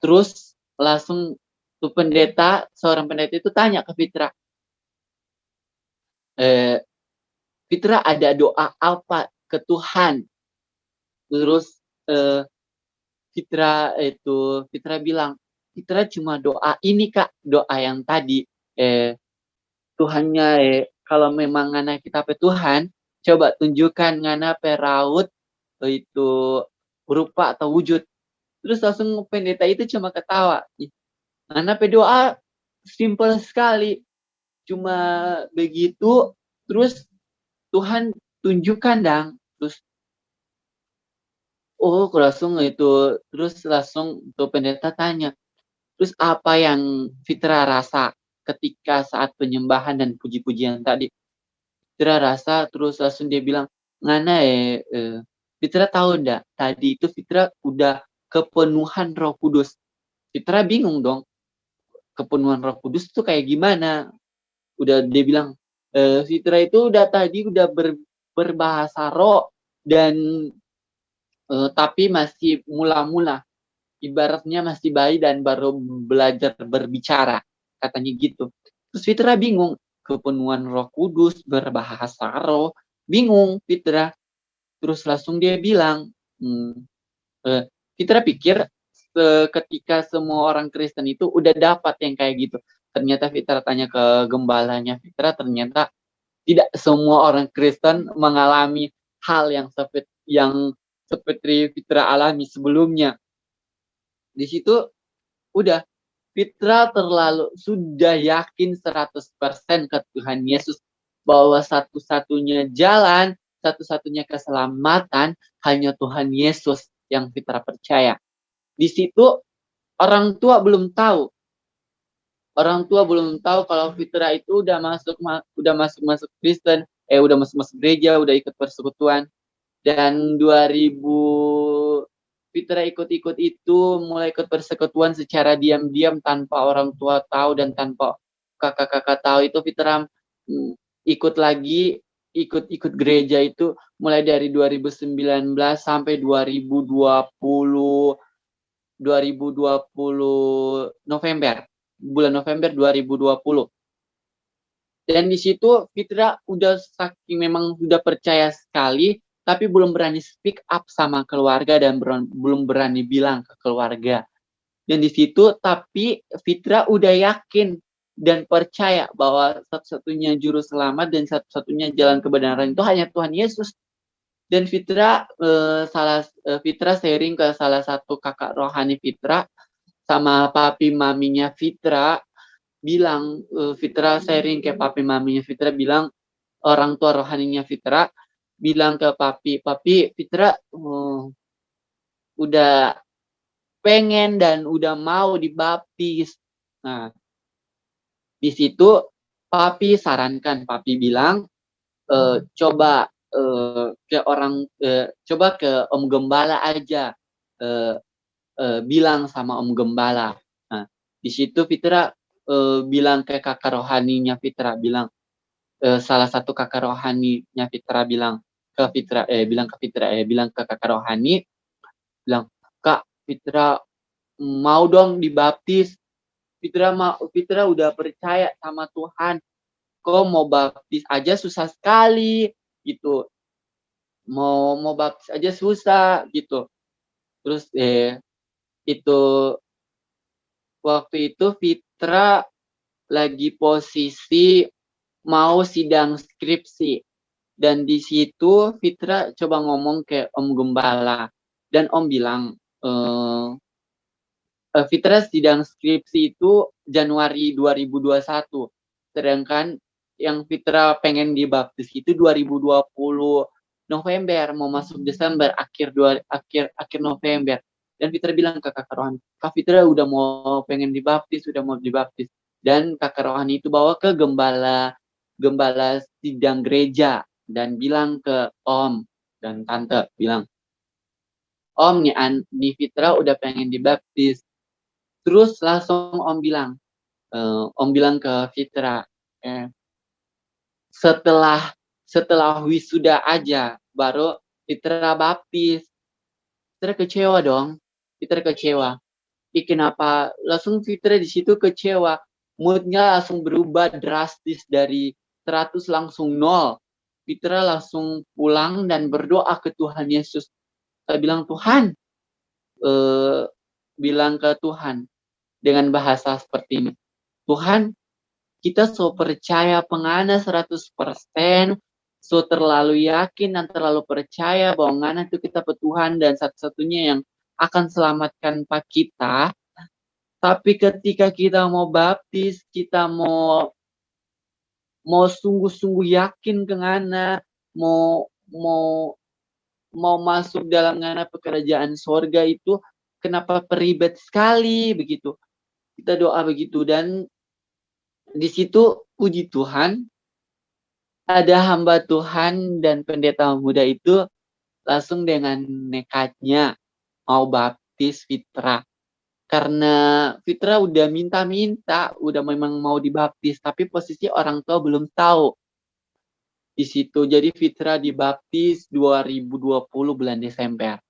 Terus langsung tuh seorang pendeta itu tanya ke Fitra, Fitra ada doa apa ke Tuhan? Terus Fitra bilang, Fitra cuma doa ini Kak, doa yang tadi. Tuhannya kalau memang ngana kita pe Tuhan, coba tunjukkan ngana pe raut itu rupa atau wujud. Terus langsung pendeta itu cuma ketawa. Ngana pe doa simple sekali. Cuma begitu, terus Tuhan tunjukkan dang. Terus langsung tuh pendeta tanya. Terus apa yang Fitra rasa ketika saat penyembahan dan puji-pujian tadi? Fitra rasa, terus langsung dia bilang, ngana Fitra tahu ndak? Tadi itu Fitra udah kepenuhan Roh Kudus. Fitra bingung dong, kepenuhan Roh Kudus itu kayak gimana? Udah dia bilang, Fitra itu tadi udah berbahasa roh dan tapi masih mula-mula. Ibaratnya masih bayi dan baru belajar berbicara, katanya gitu. Terus Fitra bingung, kepenuhan Roh Kudus, berbahasa roh, bingung Fitra. Terus langsung dia bilang, Fitra pikir ketika semua orang Kristen itu udah dapat yang kayak gitu. Ternyata Fitra tanya ke gembalanya Fitra, ternyata tidak semua orang Kristen mengalami hal yang seperti Fitra alami sebelumnya. Di situ udah Fitra sudah yakin 100% ke Tuhan Yesus bahwa satu-satunya jalan, satu-satunya keselamatan hanya Tuhan Yesus yang Fitra percaya. Di situ orang tua belum tahu. Orang tua belum tahu kalau Fitra itu udah masuk Kristen, udah masuk gereja, udah ikut persekutuan. Dan 2000 Fitra ikut-ikut itu, mulai ikut persekutuan secara diam-diam tanpa orang tua tahu dan tanpa kakak-kakak tahu. Itu Fitra ikut gereja itu mulai dari 2019 sampai 2020 November, bulan November 2020. Dan di situ Fitra memang udah percaya sekali, tapi belum berani speak up sama keluarga dan belum berani bilang ke keluarga. Dan di situ tapi Fitra udah yakin dan percaya bahwa satu-satunya juru selamat dan satu-satunya jalan kebenaran itu hanya Tuhan Yesus. Dan Fitra sharing ke salah satu kakak rohani Fitra sama papi maminya Fitra, bilang Fitra sharing ke papi maminya Fitra, bilang orang tua rohaninya Fitra bilang ke papi Fitra udah pengen dan udah mau dibaptis. Nah, di situ papi bilang coba ke Om Gembala aja, bilang sama Om Gembala. Nah, di situ Fitra bilang ke kakak rohaninya Fitra, salah satu kakak rohaninya Fitra bilang ke kakak rohani, bilang, "Kak, Fitra mau dong dibaptis. Fitra udah percaya sama Tuhan. Kok mau baptis aja susah sekali gitu. Mau baptis aja susah gitu." Terus itu waktu itu Fitra lagi posisi mau sidang skripsi, dan di situ Fitra coba ngomong ke Om Gembala, dan Om bilang Fitra sidang skripsi itu Januari 2021, sedangkan yang Fitra pengen dibaptis itu 2020 November, mau masuk Desember, akhir November. Dan Fitra bilang ke kakak rohani, Kak Fitra udah mau dibaptis. Dan kakak rohani itu bawa ke gembala sidang gereja dan bilang ke Om dan Tante, bilang, Om, nih Fitra udah pengen dibaptis. Terus langsung Om bilang ke Fitra, setelah wisuda aja baru Fitra baptis. Fitra kecewa dong. Kenapa? Langsung Fitra di situ kecewa. Moodnya langsung berubah drastis dari 100 langsung 0. Fitra langsung pulang dan berdoa ke Tuhan Yesus. Saya bilang, Tuhan, bilang ke Tuhan dengan bahasa seperti ini, Tuhan, kita so percaya pengana 100%, so terlalu yakin dan terlalu percaya bahwa ngana itu kita Tuhan dan satu-satunya yang akan selamatkan pak kita. Tapi ketika kita mau baptis, kita mau sungguh-sungguh yakin ke ngana, mau masuk dalam ngana pekerjaan sorga itu, kenapa peribet sekali begitu. Kita doa begitu, dan di situ puji Tuhan, ada hamba Tuhan dan pendeta muda itu langsung dengan nekatnya mau baptis Fitra. Karena Fitra udah minta-minta, udah memang mau dibaptis, tapi posisi orang tua belum tahu di situ. Jadi Fitra dibaptis 2020 bulan Desember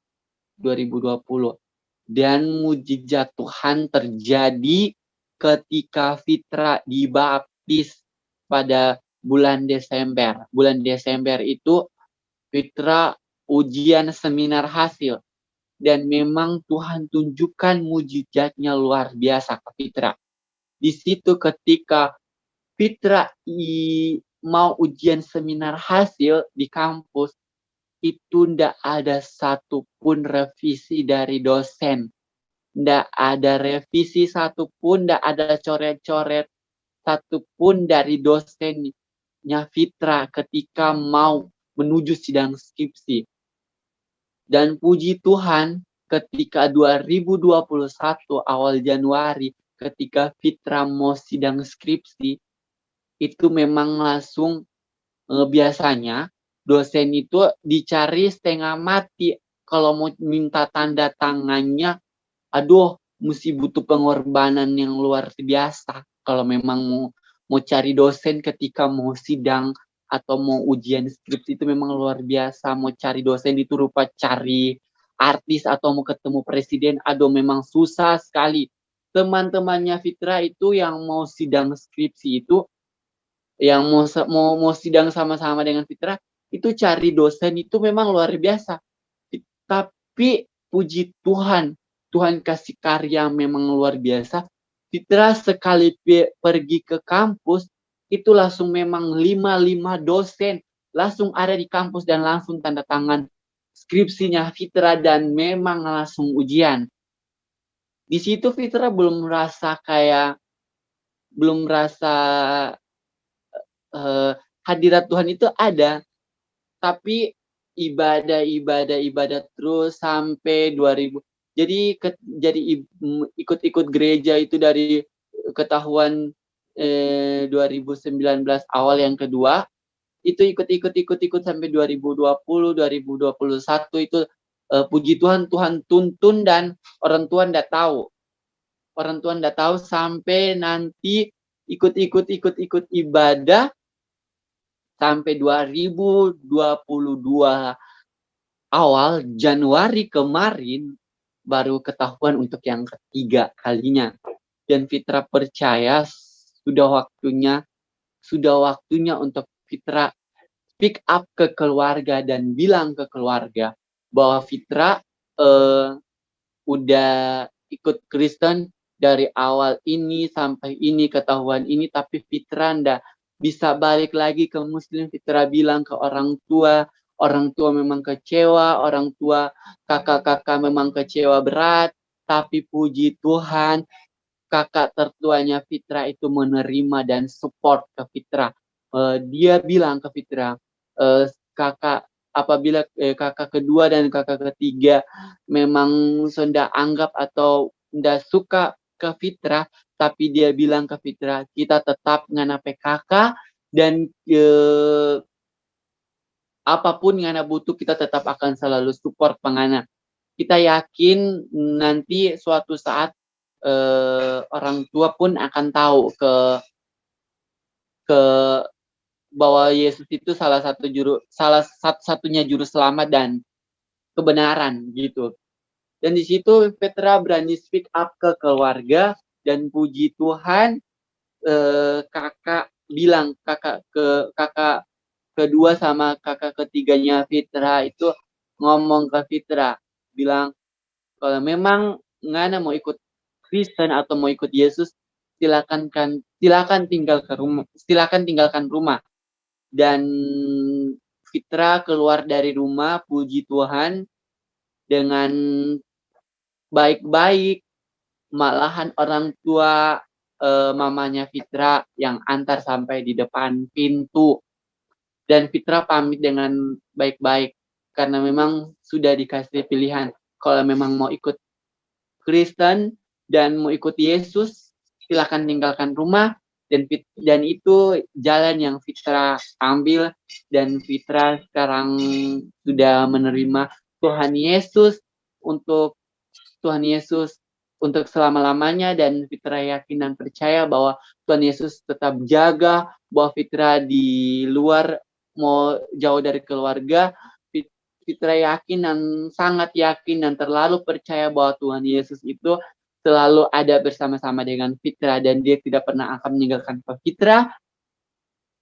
2020. Dan mujizat Tuhan terjadi ketika Fitra dibaptis pada bulan Desember. Bulan Desember itu Fitra ujian seminar hasil. Dan memang Tuhan tunjukkan mujizatnya luar biasa ke Fitra. Di situ ketika Fitra mau ujian seminar hasil di kampus, itu ndak ada satupun revisi dari dosen. Ndak ada revisi satupun, ndak ada coret-coret satupun dari dosennya Fitra ketika mau menuju sidang skripsi. Dan puji Tuhan, ketika 2021 awal Januari, ketika Fitra mau sidang skripsi, itu memang langsung biasanya dosen itu dicari setengah mati. Kalau mau minta tanda tangannya, aduh, mesti butuh pengorbanan yang luar biasa. Kalau memang mau cari dosen ketika mau sidang atau mau ujian skripsi itu memang luar biasa. Mau cari dosen itu rupa cari artis atau mau ketemu presiden, aduh memang susah sekali. Teman-temannya Fitra itu yang mau sidang skripsi itu, yang mau sidang sama-sama dengan Fitra, itu cari dosen itu memang luar biasa. Tapi puji Tuhan, Tuhan kasih karya memang luar biasa. Fitra sekali pergi ke kampus, itu langsung memang 5 dosen langsung ada di kampus dan langsung tanda tangan skripsinya Fitra dan memang langsung ujian. Di situ Fitra belum merasa hadirat Tuhan itu ada, tapi ibadah terus sampai 2000. Jadi ikut-ikut gereja itu dari ketahuan 2019 awal yang kedua, itu ikut sampai 2020, 2021 itu puji Tuhan, Tuhan tuntun dan orang tua ndak tahu. Orang tua ndak tahu sampai nanti ikut ibadah sampai 2022 awal Januari kemarin baru ketahuan untuk yang ketiga kalinya. Dan Fitra percaya sudah waktunya untuk Fitra speak up ke keluarga dan bilang ke keluarga bahwa Fitra udah ikut Kristen dari awal ini sampai ini ketahuan ini, tapi Fitra ndak bisa balik lagi ke Muslim. Fitra bilang ke orang tua memang kecewa, orang tua kakak-kakak memang kecewa berat, tapi puji Tuhan kakak tertuanya Fitra itu menerima dan support ke Fitra. Dia bilang ke Fitra, kakak apabila kakak kedua dan kakak ketiga memang sudah anggap atau tidak suka ke Fitra, tapi dia bilang ke Fitra, kita tetap nganape kakak dan apapun yang anda butuh kita tetap akan selalu support pengana. Kita yakin nanti suatu saat orang tua pun akan tahu ke bahwa Yesus itu salah satunya juru selamat dan kebenaran gitu. Dan di situ Petra berani speak up ke keluarga dan puji Tuhan kakak kedua sama kakak ketiganya Fitra itu ngomong ke Fitra, bilang kalau memang ngana mau ikut Kristen atau mau ikut Yesus, silakan tinggalkan rumah. Dan Fitra keluar dari rumah, puji Tuhan, dengan baik-baik. Malahan orang tua mamanya Fitra yang antar sampai di depan pintu. Dan Fitra pamit dengan baik-baik karena memang sudah dikasih pilihan. Kalau memang mau ikut Kristen dan mau ikut Yesus, silakan tinggalkan rumah. Dan itu jalan yang Fitra ambil, dan Fitra sekarang sudah menerima Tuhan Yesus untuk selama-lamanya, dan Fitra yakin dan percaya bahwa Tuhan Yesus tetap jaga, bahwa Fitra di luar mau jauh dari keluarga, Fitra yakin dan sangat yakin dan terlalu percaya bahwa Tuhan Yesus itu selalu ada bersama-sama dengan Fitra dan dia tidak pernah akan meninggalkan Fitra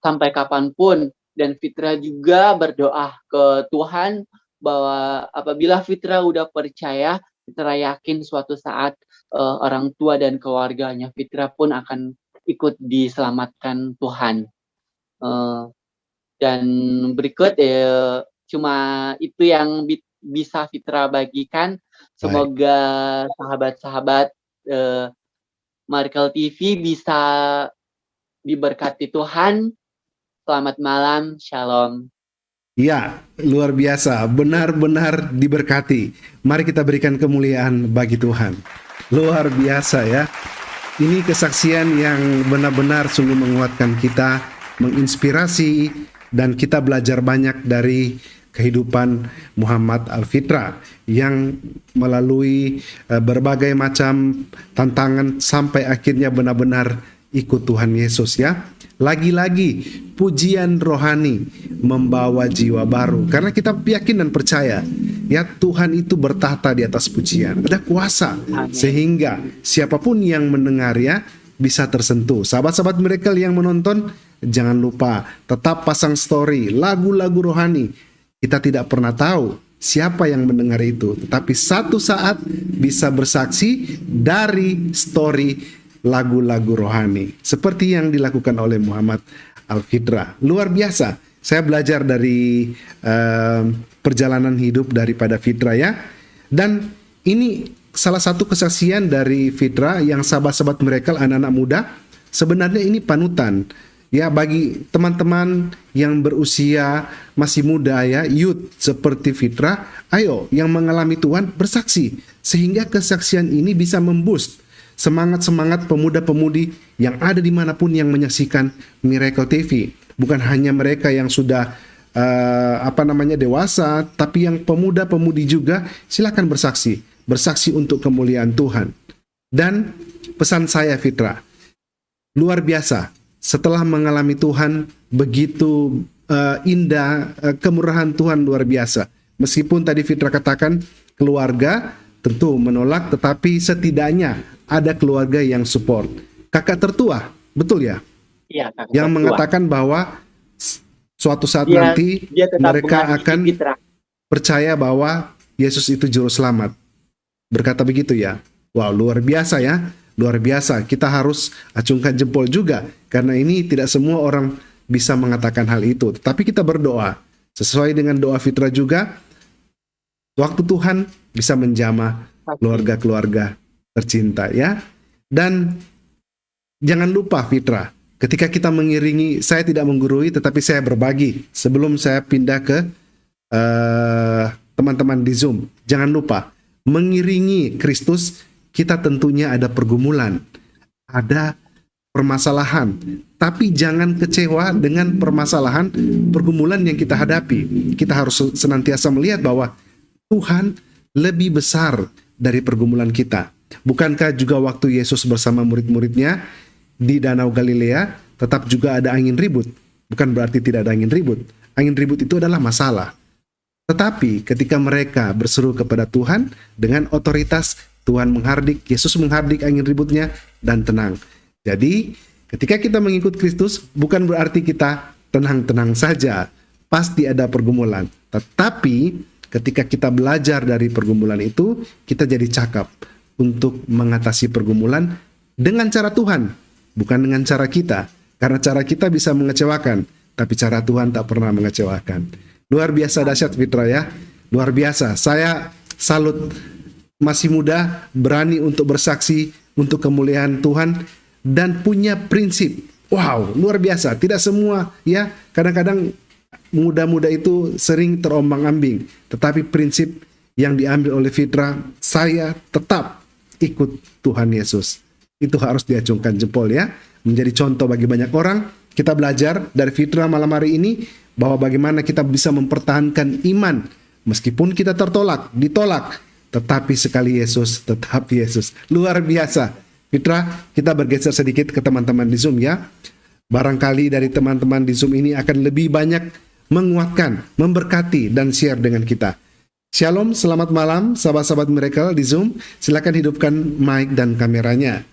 sampai kapanpun. Dan Fitra juga berdoa ke Tuhan bahwa apabila Fitra udah percaya, Fitra yakin suatu saat orang tua dan keluarganya Fitra pun akan ikut diselamatkan Tuhan. Dan berikut cuma itu yang bisa Fitra bagikan. Semoga sahabat-sahabat Miracle TV bisa diberkati Tuhan. Selamat malam, shalom. Ya, luar biasa, benar-benar diberkati. Mari kita berikan kemuliaan bagi Tuhan. Luar biasa ya. Ini kesaksian yang benar-benar sungguh menguatkan kita, menginspirasi, dan kita belajar banyak dari kehidupan Muhammad Al-Fitra yang melalui berbagai macam tantangan sampai akhirnya benar-benar ikut Tuhan Yesus ya. Lagi-lagi pujian rohani membawa jiwa baru, karena kita yakin dan percaya ya Tuhan itu bertahta di atas pujian, ada kuasa. Amin. Sehingga siapapun yang mendengar ya bisa tersentuh. Sahabat-sahabat Miracle yang menonton, jangan lupa tetap pasang story lagu-lagu rohani. Kita tidak pernah tahu siapa yang mendengar itu, tetapi satu saat bisa bersaksi dari story lagu-lagu rohani seperti yang dilakukan oleh Muhammad Al-Fitra. Luar biasa. Saya belajar dari perjalanan hidup daripada Fitra ya. Dan ini salah satu kesaksian dari Fitra yang sahabat-sahabat Miracle, anak-anak muda, sebenarnya ini panutan ya bagi teman-teman yang berusia masih muda ya, youth seperti Fitra. Ayo yang mengalami Tuhan bersaksi, sehingga kesaksian ini bisa memboost semangat-semangat pemuda-pemudi yang ada dimanapun yang menyaksikan Miracle TV. Bukan hanya mereka yang sudah dewasa, tapi yang pemuda-pemudi juga silakan bersaksi. Bersaksi untuk kemuliaan Tuhan. Dan pesan saya Fitra, luar biasa. Setelah mengalami Tuhan, begitu indah, kemurahan Tuhan luar biasa. Meskipun tadi Fitra katakan keluarga tentu menolak, tetapi setidaknya ada keluarga yang support. Kakak tertua, betul ya? Iya, kakak yang tertua mengatakan bahwa suatu saat nanti mereka akan percaya bahwa Yesus itu juru selamat. Berkata begitu ya. Wow, luar biasa ya. Luar biasa. Kita harus acungkan jempol juga, karena ini tidak semua orang bisa mengatakan hal itu. Tetapi kita berdoa sesuai dengan doa Fitra juga. Waktu Tuhan bisa menjamah keluarga-keluarga tercinta ya. Dan jangan lupa Fitra, ketika kita mengiringi, saya tidak menggurui tetapi saya berbagi sebelum saya pindah ke teman-teman di Zoom. Jangan lupa mengiringi Kristus, kita tentunya ada pergumulan, ada permasalahan, tapi jangan kecewa dengan permasalahan pergumulan yang kita hadapi. Kita harus senantiasa melihat bahwa Tuhan lebih besar dari pergumulan kita. Bukankah juga waktu Yesus bersama murid-muridnya di Danau Galilea tetap juga ada angin ribut? Bukan berarti tidak ada angin ribut. Angin ribut itu adalah masalah. Tetapi ketika mereka berseru kepada Tuhan dengan otoritas, Tuhan menghardik, Yesus menghardik angin ributnya dan tenang. Jadi ketika kita mengikut Kristus, bukan berarti kita tenang-tenang saja. Pasti ada pergumulan. Tetapi ketika kita belajar dari pergumulan itu, kita jadi cakap untuk mengatasi pergumulan dengan cara Tuhan, bukan dengan cara kita. Karena cara kita bisa mengecewakan, tapi cara Tuhan tak pernah mengecewakan. Luar biasa dahsyat Fitra ya. Luar biasa. Saya salut, masih muda, berani untuk bersaksi untuk kemuliaan Tuhan dan punya prinsip. Wow, luar biasa. Tidak semua ya, kadang-kadang muda-muda itu sering terombang-ambing, tetapi prinsip yang diambil oleh Fitra, saya tetap ikut Tuhan Yesus. Itu harus diacungkan jempol ya, menjadi contoh bagi banyak orang. Kita belajar dari Fitra malam hari ini bahwa bagaimana kita bisa mempertahankan iman meskipun kita ditolak, tetapi sekali Yesus tetap Yesus. Luar biasa. Fitra, kita bergeser sedikit ke teman-teman di Zoom ya. Barangkali dari teman-teman di Zoom ini akan lebih banyak menguatkan, memberkati, dan share dengan kita. Shalom, selamat malam sahabat-sahabat Miracle di Zoom. Silakan hidupkan mic dan kameranya.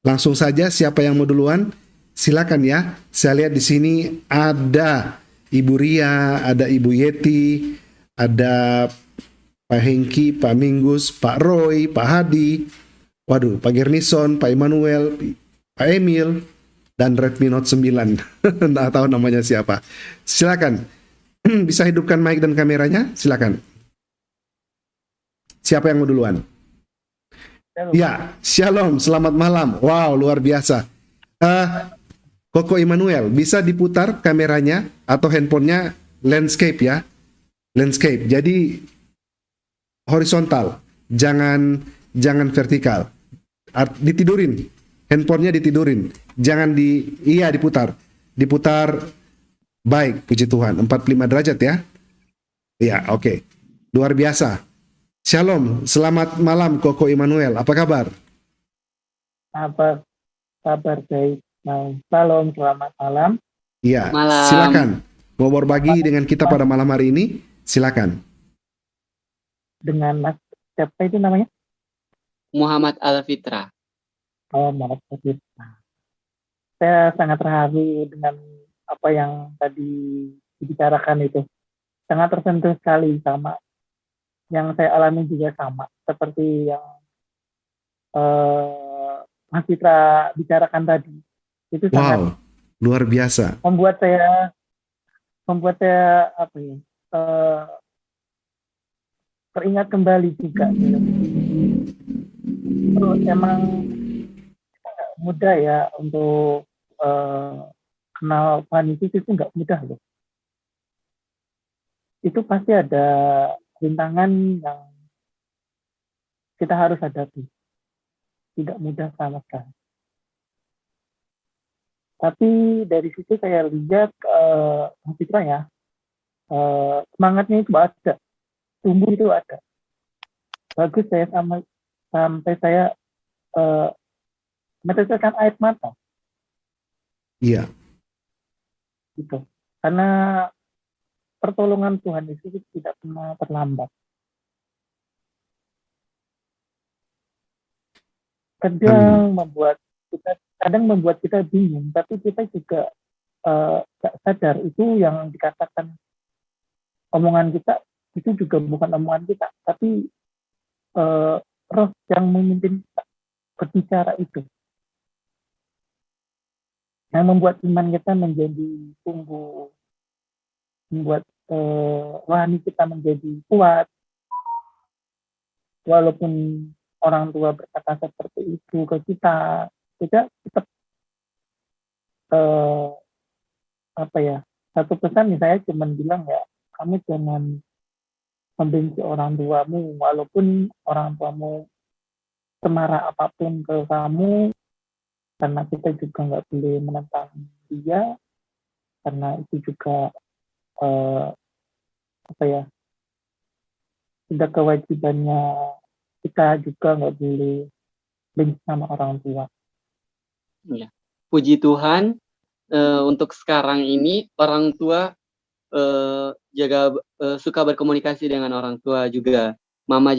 Langsung saja, siapa yang mau duluan? Silakan ya. Saya lihat di sini ada Ibu Ria, ada Ibu Yeti, ada Pak Hengki, Pak Minggus, Pak Roy, Pak Hadi, waduh, Pak Gernison, Pak Emmanuel, Pak Emil, dan Redmi Note 9. Nggak tahu namanya siapa. Silakan. Bisa hidupkan mic dan kameranya? Silakan. Siapa yang mau duluan? Ya, Shalom, selamat malam. Wow, luar biasa. Koko Immanuel, bisa diputar kameranya atau handphonenya landscape ya? Landscape. Jadi horizontal, jangan vertikal. Ditidurin. Handphonenya ditidurin. Jangan diputar. Diputar baik, puji Tuhan. 45 derajat ya. Ya, oke. Luar biasa. Shalom, selamat malam Koko Immanuel. Apa kabar? Apa kabar baik? Salam, selamat malam. Iya, Malam. silakan. Mau berbagi dengan kita pada malam hari ini? Silakan. Dengan Mas, siapa itu namanya? Muhammad Al-Fitra. Oh, Mas Fadil. Saya sangat terharu dengan apa yang tadi dibicarakan itu. Sangat tersentuh sekali sama yang saya alami juga sama seperti yang Mas Fitra bicarakan tadi. Itu sangat Wow, luar biasa. membuat saya apa ya? Teringat kembali juga. Terus emang mudah ya untuk kenal Tuhan Yesus itu nggak mudah loh. Itu pasti ada rintangan yang kita harus hadapi. Tidak mudah sama sekali. Tapi dari situ saya lihat Mas Fitra ya, semangatnya itu ada, tumbuh itu ada. Bagus saya sampai saya meneteskan air mata. Iya. Gitu. Karena pertolongan Tuhan itu tidak pernah terlambat. Kadang membuat kita bingung, tapi kita juga gak sadar itu yang dikatakan omongan kita itu juga bukan omongan kita, tapi roh yang memimpin kita berbicara itu, yang membuat iman kita menjadi tumbuh, membuat rohani kita menjadi kuat, walaupun orang tua berkata seperti itu ke kita tetap satu pesan saya cuma bilang ya, kamu jangan membenci orang tuamu walaupun orang tuamu semarah apapun ke kamu, karena kita juga nggak boleh menentang dia, karena itu juga sudah kewajibannya kita juga nggak boleh benci sama orang tua. Ya. Puji Tuhan, untuk sekarang ini orang tua suka berkomunikasi dengan orang tua juga. Mama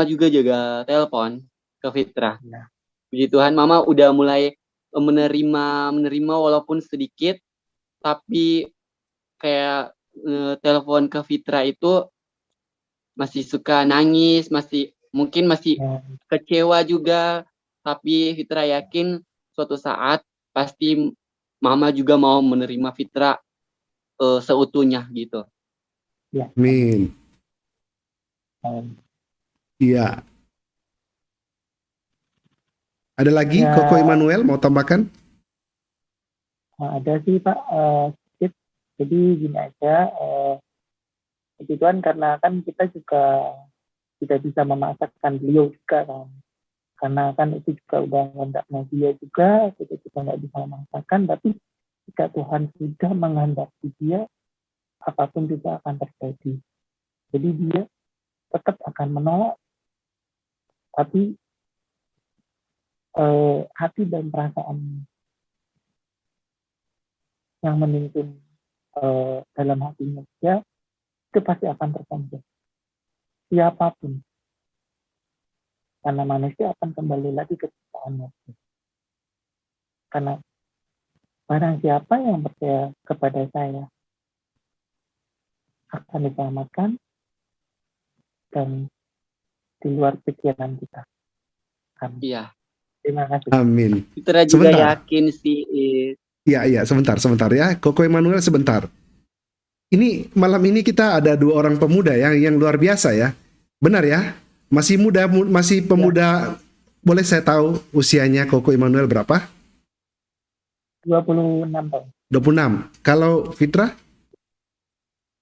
juga jaga telepon ke Fitra. Ya. Puji Tuhan, Mama udah mulai menerima walaupun sedikit, tapi kayak telepon ke Fitra itu masih suka nangis, mungkin masih kecewa juga, tapi Fitra yakin suatu saat pasti Mama juga mau menerima Fitra seutuhnya gitu. Ya. Amin. Iya. Ada lagi ya, Koko Immanuel mau tambahkan? Ada sih Pak, jadi gini aja, itu kan karena kan kita juga tidak bisa memaksakan beliau juga kan, karena kan itu juga udah menghendaknya dia juga, kita juga nggak bisa memaksakan, tapi jika Tuhan sudah menghendaki dia, apapun juga akan terjadi. Jadi dia tetap akan menolak, tapi hati dan perasaan yang memimpin dalam hatinya dia itu pasti akan tersentuh. Siapapun, karena manusia akan kembali lagi ke ciptaannya. Karena barang siapa yang percaya kepada saya akan diselamatkan, dan di luar pikiran kita. Amin. Iya. Terima kasih. Amin. Fitra juga Sebentar. yakin sih. Iya, sebentar ya. Koko Emmanuel sebentar. Ini malam ini kita ada 2 orang pemuda ya, yang luar biasa ya. Benar ya? Masih muda, masih pemuda. Boleh saya tahu usianya Koko Emmanuel berapa? 26 tahun. 26. Kalau Fitra?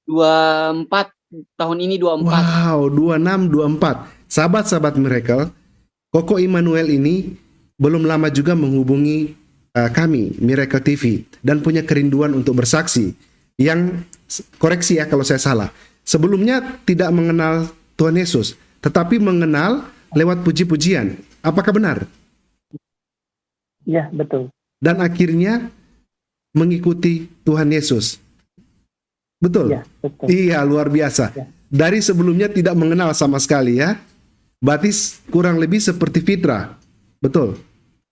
24 tahun ini 24. Wow, 26, 24. Sahabat-sahabat Miracle, Koko Emmanuel ini belum lama juga menghubungi kami, Miracle TV, dan punya kerinduan untuk bersaksi. Yang, koreksi ya kalau saya salah, sebelumnya tidak mengenal Tuhan Yesus, tetapi mengenal lewat puji-pujian. Apakah benar? Iya, betul. Dan akhirnya mengikuti Tuhan Yesus. Betul? Iya, betul. Iya, luar biasa. Ya. Dari sebelumnya tidak mengenal sama sekali ya. Berarti kurang lebih seperti Fitra. Betul?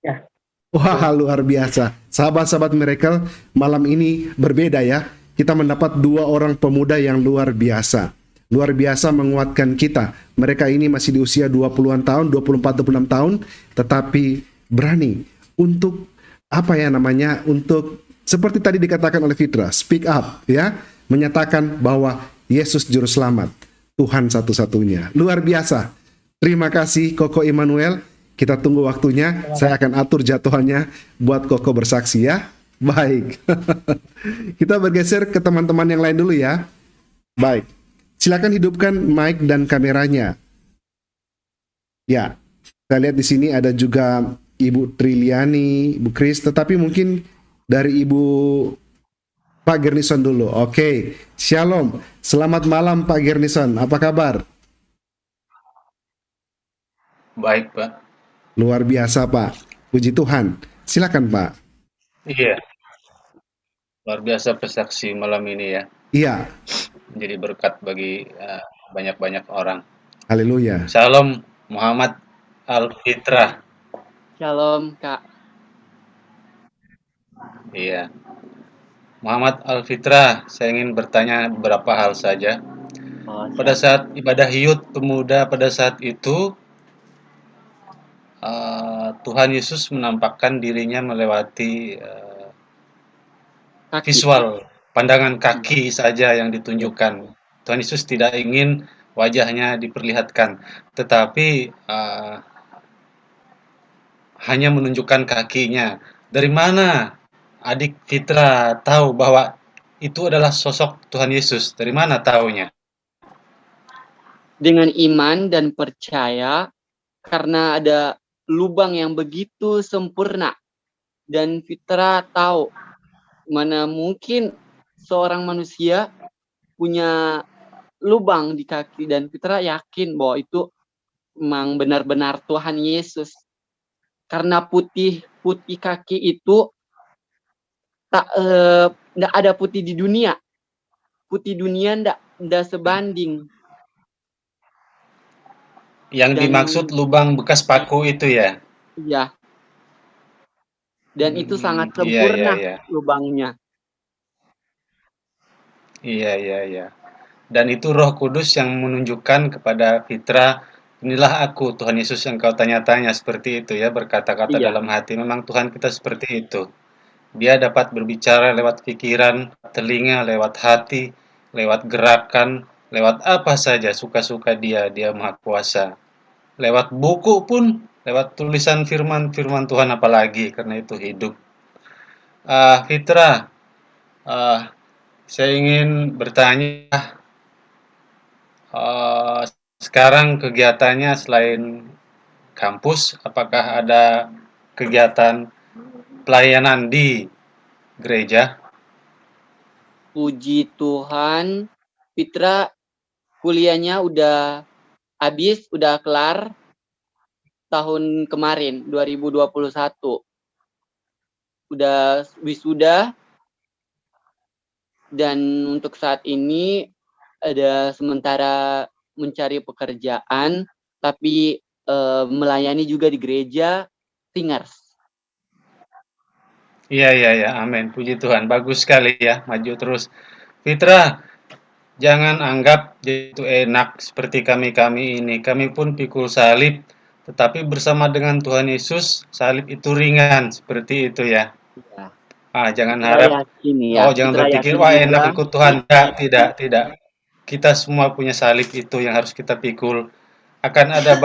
Ya. Wah, luar biasa. Sahabat-sahabat Miracle, malam ini berbeda ya. Kita mendapat 2 orang pemuda yang luar biasa. Luar biasa menguatkan kita. Mereka ini masih di usia 20-an tahun, 24-26 tahun, tetapi berani untuk untuk seperti tadi dikatakan oleh Fitra, speak up ya, menyatakan bahwa Yesus juru selamat, Tuhan satu-satunya. Luar biasa. Terima kasih Koko Emmanuel. Kita tunggu waktunya. Saya akan atur jadwalnya buat Koko bersaksi ya. Baik. Kita bergeser ke teman-teman yang lain dulu ya. Baik. Silakan hidupkan mic dan kameranya. Ya, saya lihat di sini ada juga Ibu Triliani, Ibu Kris, tetapi mungkin dari Ibu Pak Gernison dulu. Oke, Shalom. Selamat malam Pak Gernison. Apa kabar? Baik, Pak. Luar biasa, Pak. Puji Tuhan. Silakan, Pak. Iya. Luar biasa bersaksi malam ini ya. Iya. Menjadi berkat bagi banyak-banyak orang. Haleluya. Shalom Muhammad Al-Fitra. Shalom, Kak. Iya. Muhammad Al-Fitra, saya ingin bertanya beberapa hal saja. Pada saat ibadah Hiyut pemuda pada saat itu, Tuhan Yesus menampakkan dirinya melewati visual, pandangan kaki saja yang ditunjukkan. Tuhan Yesus tidak ingin wajahnya diperlihatkan, tetapi hanya menunjukkan kakinya. Dari mana adik Fitra tahu bahwa itu adalah sosok Tuhan Yesus? Dari mana taunya? Dengan iman dan percaya, karena ada lubang yang begitu sempurna. Dan Fitra tahu mana mungkin seorang manusia punya lubang di kaki, dan Fitra yakin bahwa itu memang benar-benar Tuhan Yesus. Karena putih kaki itu nggak ada putih di dunia. Putih dunia nggak sebanding. Yang dimaksud lubang bekas paku itu ya? Iya. Dan itu sangat sempurna lubangnya. Iya. Dan itu Roh Kudus yang menunjukkan kepada Fitra, inilah aku, Tuhan Yesus yang kau tanya-tanya, seperti itu ya, berkata-kata dalam hati. Memang Tuhan kita seperti itu. Dia dapat berbicara lewat pikiran, telinga, lewat hati, lewat gerakan, lewat apa saja, suka-suka dia Maha Kuasa. Lewat buku pun, lewat tulisan firman Tuhan apalagi, karena itu hidup. Fitra, saya ingin bertanya, sekarang kegiatannya selain kampus, apakah ada kegiatan pelayanan di gereja? Puji Tuhan, Fitra kuliahnya udah habis, udah kelar tahun kemarin, 2021. Udah wisuda, dan untuk saat ini ada sementara mencari pekerjaan, tapi melayani juga di gereja Singers. Iya, amin. Puji Tuhan, bagus sekali ya, maju terus. Fitra, Jangan anggap itu enak seperti kami-kami ini. Kami pun pikul salib, tetapi bersama dengan Tuhan Yesus, salib itu ringan, seperti itu ya. Ya. Jangan Fitra harap, yakin oh ya, jangan Fitra berpikir, yakin wah enak juga. ikut Tuhan. Tidak. Kita semua punya salib itu yang harus kita pikul. Akan ada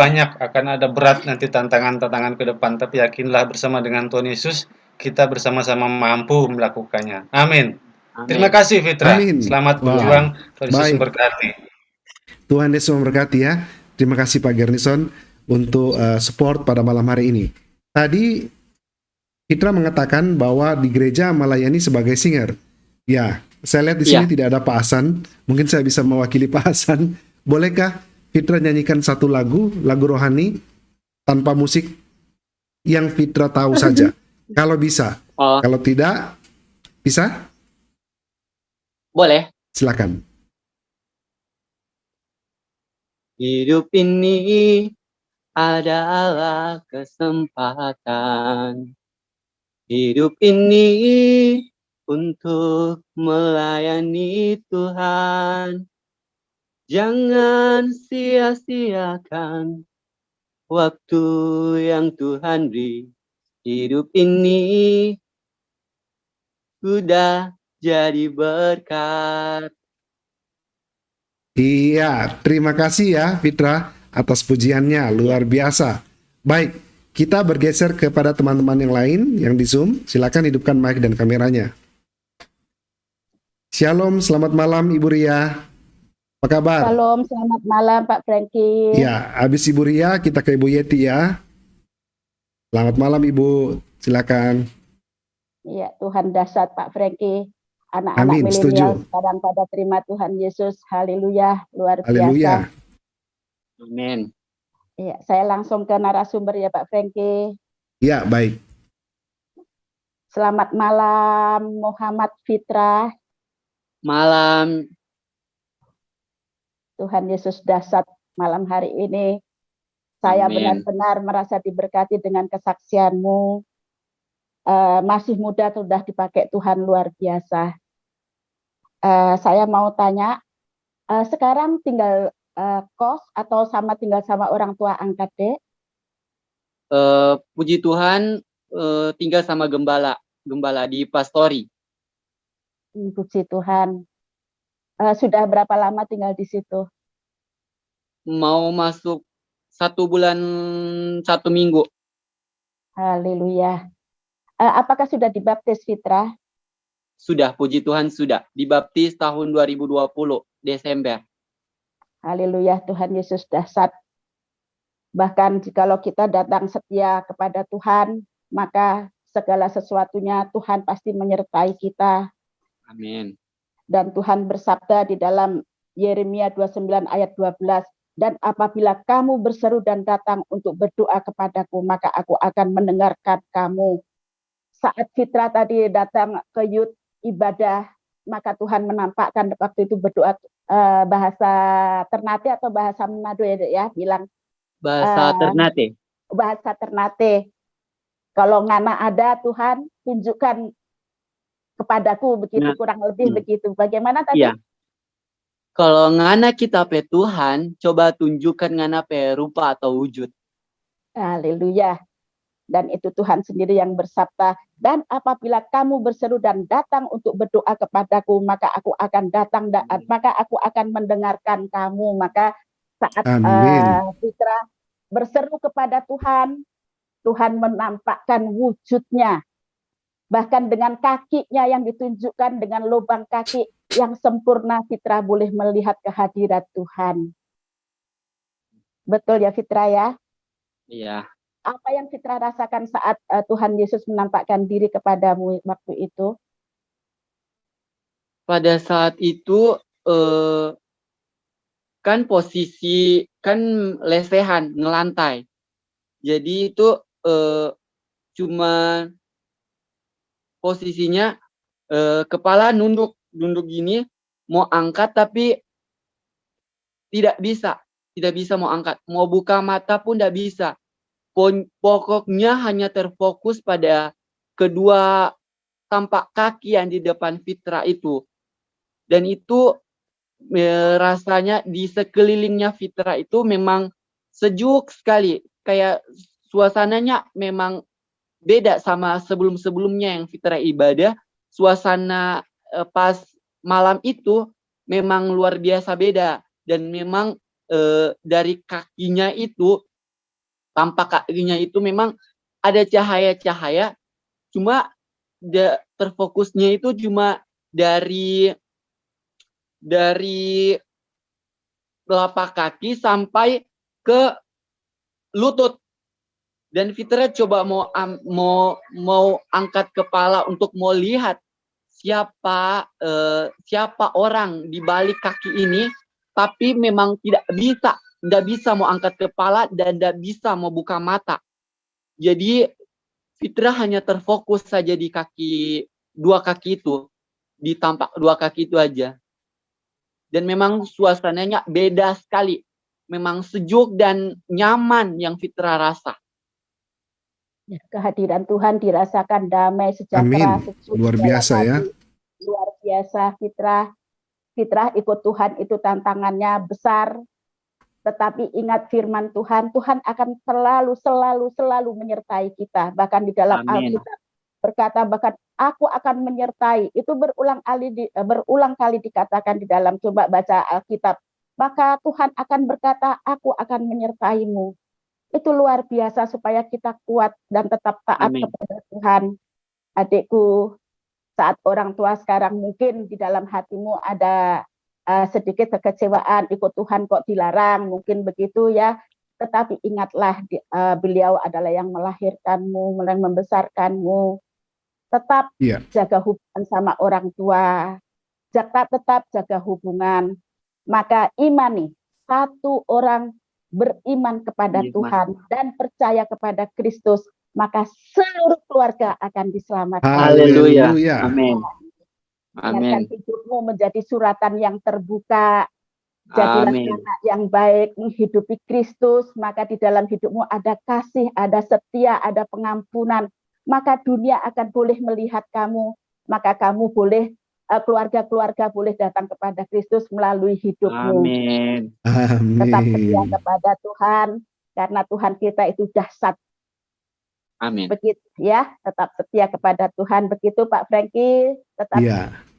berat nanti tantangan-tantangan ke depan, tapi yakinlah bersama dengan Tuhan Yesus, kita bersama-sama mampu melakukannya. Amin. Terima Amin. kasih Fitra. Amin. Selamat Ya. berjuang. Wow. Tuhan Yesus Baik. memberkati. Tuhan Yesus memberkati ya. Terima kasih Pak Gernison untuk support pada malam hari ini. Tadi Fitra mengatakan bahwa di gereja melayani sebagai singer. Ya, saya lihat di sini tidak ada Pak Hasan. Mungkin saya bisa mewakili Pak Hasan. Bolehkah Fitra nyanyikan satu lagu rohani tanpa musik yang Fitra tahu saja? Kalau bisa. Kalau tidak, bisa? Boleh. Silakan. Hidup ini adalah kesempatan. Hidup ini untuk melayani Tuhan. Jangan sia-siakan waktu yang Tuhan beri. Hidup ini sudah jadi berkat. Iya, terima kasih ya Fitra atas pujiannya, luar biasa. Baik, kita bergeser kepada teman-teman yang lain yang di Zoom. Silakan hidupkan mic dan kameranya. Shalom, selamat malam Ibu Ria. Apa kabar? Shalom, selamat malam Pak Franky. Ya, habis Ibu Ria kita ke Ibu Yeti ya. Selamat malam Ibu, silakan. Iya, Tuhan dahsyat Pak Franky. Anak-anak milenial sekarang pada terima Tuhan Yesus. Haleluya, luar biasa. Amin. Iya, saya langsung ke narasumber ya Pak Franky. Iya, baik. Selamat malam Muhammad Fitra. Malam. Tuhan Yesus dahsyat malam hari ini. Saya benar-benar merasa diberkati dengan kesaksianmu. Masih muda sudah dipakai Tuhan, luar biasa. Saya mau tanya, sekarang tinggal kos atau tinggal sama orang tua angkat, Dek? Puji Tuhan, tinggal sama gembala di pastori. Puji Tuhan. Sudah berapa lama tinggal di situ? Mau masuk 1 bulan 1 minggu. Haleluya. Apakah sudah dibaptis, Fitra? Sudah, puji Tuhan sudah. Dibaptis tahun 2020, Desember. Haleluya, Tuhan Yesus dahsyat. Bahkan jikalau kita datang setia kepada Tuhan, maka segala sesuatunya Tuhan pasti menyertai kita. Amin. Dan Tuhan bersabda di dalam Yeremia 29 ayat 12, dan apabila kamu berseru dan datang untuk berdoa kepadaku, maka aku akan mendengarkan kamu. Saat Fitra tadi datang ke youth ibadah, maka Tuhan menampakkan waktu itu berdoa bahasa Ternate atau bahasa Manado ya, bilang bahasa Ternate. Bahasa Ternate. Kalau ngana ada, Tuhan tunjukkan kepadaku, begitu kurang lebih begitu. Bagaimana tadi? Iya. Kalau ngana kita pe Tuhan, coba tunjukkan ngana pe rupa atau wujud. Haleluya. Dan itu Tuhan sendiri yang bersabda, dan apabila kamu berseru dan datang untuk berdoa kepadaku, maka aku akan datang dan maka aku akan mendengarkan kamu. Maka saat Fitra berseru kepada Tuhan, Tuhan menampakkan wujudnya. Bahkan dengan kakinya yang ditunjukkan, dengan lubang kaki yang sempurna, Fitra boleh melihat kehadirat Tuhan. Betul ya Fitra ya? Iya. Apa yang Fitra rasakan saat Tuhan Yesus menampakkan diri kepadamu waktu itu? Pada saat itu kan posisi kan lesehan, ngelantai. Jadi itu cuma posisinya kepala nunduk gini, mau angkat tapi tidak bisa mau angkat, mau buka mata pun tidak bisa. Pokoknya hanya terfokus pada kedua tampak kaki yang di depan Fitra itu. Dan itu rasanya di sekelilingnya Fitra itu memang sejuk sekali, kayak suasananya memang beda sama sebelum-sebelumnya yang Fitra ibadah. Suasana pas malam itu memang luar biasa beda, dan memang dari kakinya itu, tampak kakinya itu memang ada cahaya-cahaya, cuma terfokusnya itu cuma dari telapak kaki sampai ke lutut. Dan Fitra coba mau angkat kepala untuk mau lihat siapa orang di balik kaki ini, tapi memang tidak bisa mau angkat kepala dan tidak bisa mau buka mata. Jadi Fitra hanya terfokus saja di dua kaki itu, di tampak dua kaki itu aja. Dan memang suasananya beda sekali. Memang sejuk dan nyaman yang Fitra rasa. Ya, kehadiran Tuhan dirasakan damai, sejahtera, Amin. sejuk. Luar biasa ya. Luar biasa, Fitrah ikut Tuhan itu tantangannya besar. Tetapi ingat firman Tuhan, Tuhan akan selalu menyertai kita. Bahkan di dalam Alkitab berkata, bahkan aku akan menyertai. Itu berulang kali dikatakan di dalam, coba baca Alkitab. Maka Tuhan akan berkata, aku akan menyertaimu. Itu luar biasa supaya kita kuat dan tetap taat kepada Tuhan. Adikku, saat orang tua sekarang mungkin di dalam hatimu ada sedikit kekecewaan, ikut Tuhan kok dilarang, mungkin begitu ya. Tetapi ingatlah beliau adalah yang melahirkanmu, yang membesarkanmu. Tetap jaga hubungan sama orang tua, tetap jaga hubungan. Maka imani, satu orang beriman kepada Tuhan dan percaya kepada Kristus, maka seluruh keluarga akan diselamatkan. Haleluya. Amin. Amin. Hidupmu menjadi suratan yang terbuka. Jadilah anak yang baik, menghidupi Kristus, maka di dalam hidupmu ada kasih, ada setia, ada pengampunan. Maka dunia akan boleh melihat kamu, maka kamu boleh, keluarga-keluarga boleh datang kepada Kristus melalui hidupmu. Amin. Tetap setia kepada Tuhan, karena Tuhan kita itu dahsyat. Amin. Begitu ya, tetap setia kepada Tuhan. Begitu Pak Franky, tetap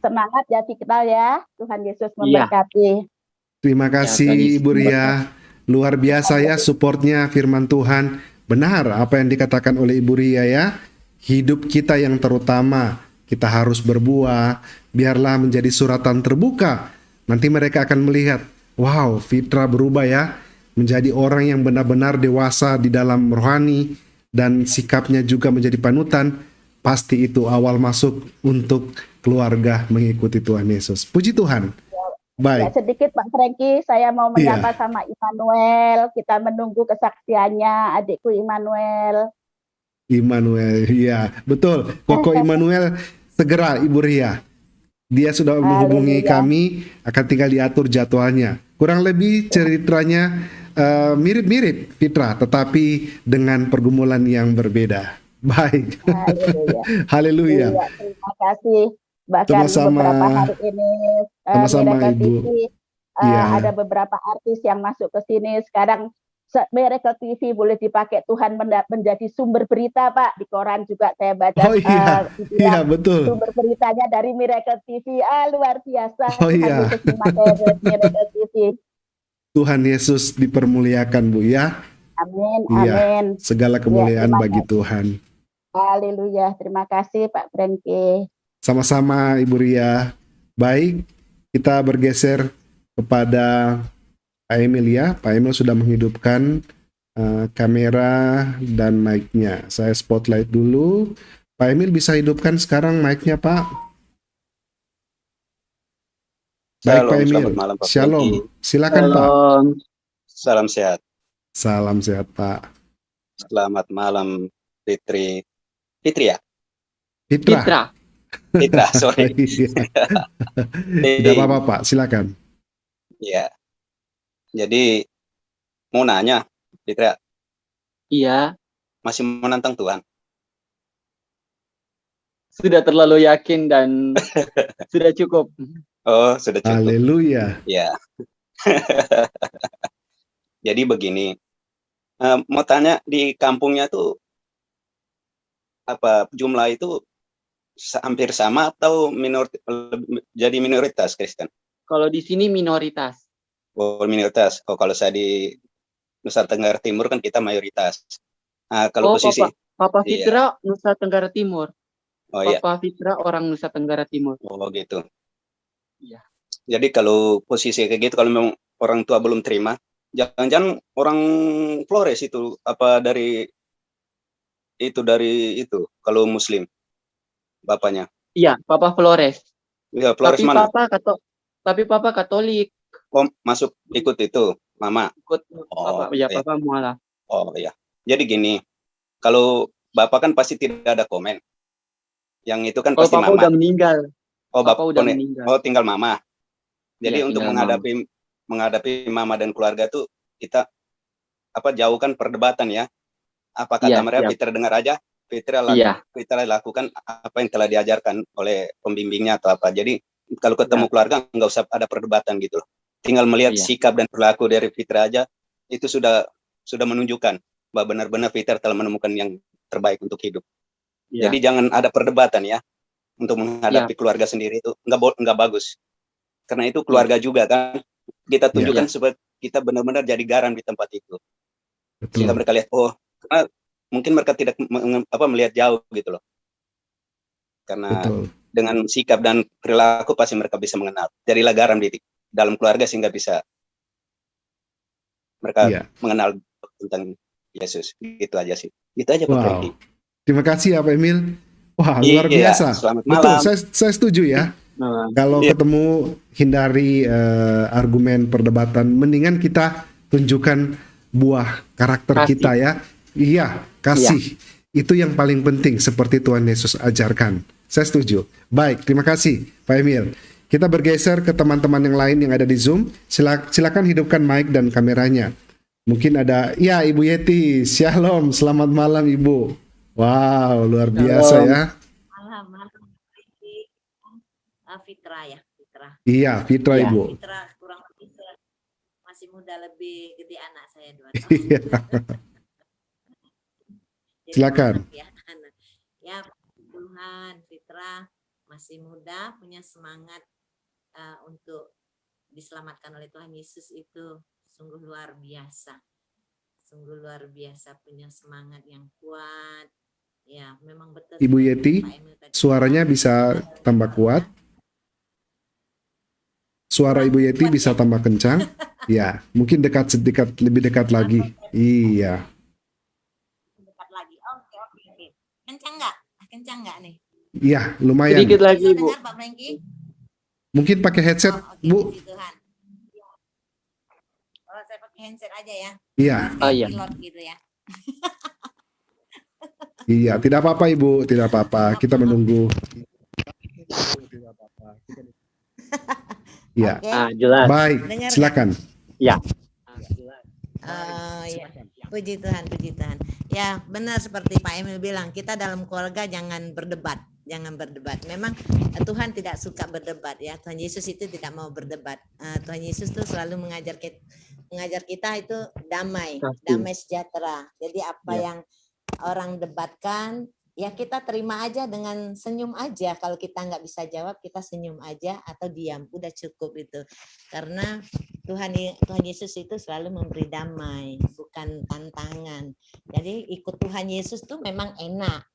semangat ya kita ya. Tuhan Yesus memberkati. Terima kasih Ibu Ria. Luar biasa ya supportnya firman Tuhan. Benar apa yang dikatakan oleh Ibu Ria ya. Hidup kita yang terutama, kita harus berbuah. Biarlah menjadi suratan terbuka. Nanti mereka akan melihat, wow, Fitra berubah ya, menjadi orang yang benar-benar dewasa di dalam rohani, dan sikapnya juga menjadi panutan. Pasti itu awal masuk untuk keluarga mengikuti Tuhan Yesus. Puji Tuhan. Baik. Ya, sedikit Pak Franky, saya mau menyapa sama Immanuel. Kita menunggu kesaksiannya adikku Immanuel. Iya, betul. Koko Immanuel segera Ibu Ria. Dia sudah menghubungi kami, akan tinggal diatur jadwalnya. Kurang lebih ceritanya mirip-mirip Fitra, tetapi dengan pergumulan yang berbeda. Baik. Haleluya. Terima kasih. Bahkan beberapa hari ini sama-sama Ibu. Ada beberapa artis yang masuk ke sini. Sekarang Miracle TV boleh dipakai Tuhan menjadi sumber berita, Pak. Di koran juga saya baca. Iya, betul. Sumber beritanya dari Miracle TV. Luar biasa. Tuhan Yesus memakai Miracle TV. Tuhan Yesus dipermuliakan, Bu ya. Amin. Amin. Segala kemuliaan bagi Tuhan. Haleluya. Terima kasih Pak Franky. Sama-sama Ibu Ria. Baik, kita bergeser kepada Pak Emil ya. Pak Emil sudah menghidupkan kamera dan mic-nya. Saya spotlight dulu. Pak Emil bisa hidupkan sekarang mic-nya, Pak. Baik, Pak Emil. Selamat malam, Pak. Shalom. Silakan, Pak. Salam sehat. Salam sehat, Pak. Selamat malam, Fitri ya? Fitra, sorry. Tidak apa-apa, Pak. Silakan. Iya. Jadi mau nanya, Fitra. Iya. Masih menantang Tuhan? Sudah terlalu yakin dan sudah cukup. Oh, sudah cukup. Haleluya. Ya. Jadi begini, mau tanya di kampungnya tuh apa jumlah itu hampir sama atau jadi minoritas Kristen? Kalau di sini minoritas. Oh, minoritas. Oh, kalau saya di Nusa Tenggara Timur kan kita mayoritas. Nah, kalau Oh, posisi Papa iya. Fitra Nusa Tenggara Timur. Oh iya. Papa Fitra orang Nusa Tenggara Timur. Oh gitu. Iya. Jadi kalau posisi kayak gitu, kalau memang orang tua belum terima, jangan-jangan orang Flores itu apa dari itu kalau Muslim bapaknya. Iya, Papa Flores. Ya, Flores Tapi mana? Papa Katolik. Oh, masuk ikut itu, Mama. Ikut Oh, Papa, ya iya. Papa mualaf. Oh iya. Jadi gini, kalau Bapak kan pasti tidak ada komen. Yang itu kan Kalau pasti Papa Mama. udah meninggal. Oh, Papa udah nih. meninggal. Oh, tinggal Mama. Jadi Iya, untuk tinggal menghadapi Mama dan keluarga tuh kita jauhkan perdebatan ya. Apa kata Iya, mereka, siap. Fitra dengar aja, Iya. Fitra lakukan apa yang telah diajarkan oleh pembimbingnya atau apa. Jadi kalau ketemu keluarga nggak usah ada perdebatan gitu loh. Tinggal melihat Iya. sikap dan perilaku dari Fitra aja, itu sudah menunjukkan bahwa benar-benar Fitra telah menemukan yang terbaik untuk hidup. Iya. Jadi jangan ada perdebatan ya untuk menghadapi keluarga sendiri itu nggak bagus. Karena itu keluarga juga kan kita tunjukkan supaya kita benar-benar jadi garam di tempat itu. Betul. Sehingga mereka lihat, oh, karena mungkin mereka tidak melihat jauh gitu loh. Karena Betul. dengan sikap dan perilaku pasti mereka bisa mengenal. Jadilah garam di dalam keluarga sehingga bisa mereka mengenal tentang Yesus. Gitu aja sih. Gitu aja Pak Franky. Terima kasih ya Pak Emil. Wah, luar biasa. Selamat Betul, malam. saya setuju ya. Kalau ketemu hindari argumen perdebatan, mendingan kita tunjukkan buah karakter kita ya. Iya, kasih. Itu yang paling penting seperti Tuhan Yesus ajarkan. Saya setuju. Baik, terima kasih Pak Emil. Kita bergeser ke teman-teman yang lain yang ada di Zoom. Silakan hidupkan mic dan kameranya. Mungkin ada, ya Ibu Yeti. Shalom, selamat malam Ibu. Wow, luar biasa ya. Malam. Fitra ya, Fitra. Iya, Fitra ya, Ibu. Fitra kurang lebih masih muda, lebih gede anak saya 2 tahun. Silakan. Ya, Tuhan, Fitra masih muda, punya semangat untuk diselamatkan oleh Tuhan Yesus itu sungguh luar biasa. Sungguh luar biasa, punya semangat yang kuat. Ya, memang betul. Ibu Yeti, suaranya bisa tambah kuat. Suara Ibu Yeti bisa tambah kencang. Ya, mungkin lebih dekat lagi. Iya. Dekat lagi. Oke. Kencang nggak nih? Iya, lumayan. Sedikit lagi, Bu. Dengar, Pak Franky? Mungkin pakai headset, Bu. Tuhan. Oh, saya pakai handset aja ya. Iya. Iya. Pilot gitu ya. Iya, tidak apa-apa Ibu, tidak apa-apa. Kita menunggu. Tidak apa-apa. Iya. Jelas. Baik, silakan. Ya. Ya. Puji Tuhan. Ya, benar seperti Pak Emil bilang, kita dalam keluarga jangan berdebat. Memang Tuhan tidak suka berdebat ya. Tuhan Yesus itu tidak mau berdebat. Tuhan Yesus tuh selalu mengajar kita itu damai sejahtera. Jadi apa yang orang debatkan, ya kita terima aja dengan senyum aja. Kalau kita nggak bisa jawab, kita senyum aja atau diam. Udah cukup itu. Karena Tuhan Yesus itu selalu memberi damai, bukan tantangan. Jadi ikut Tuhan Yesus tuh memang enak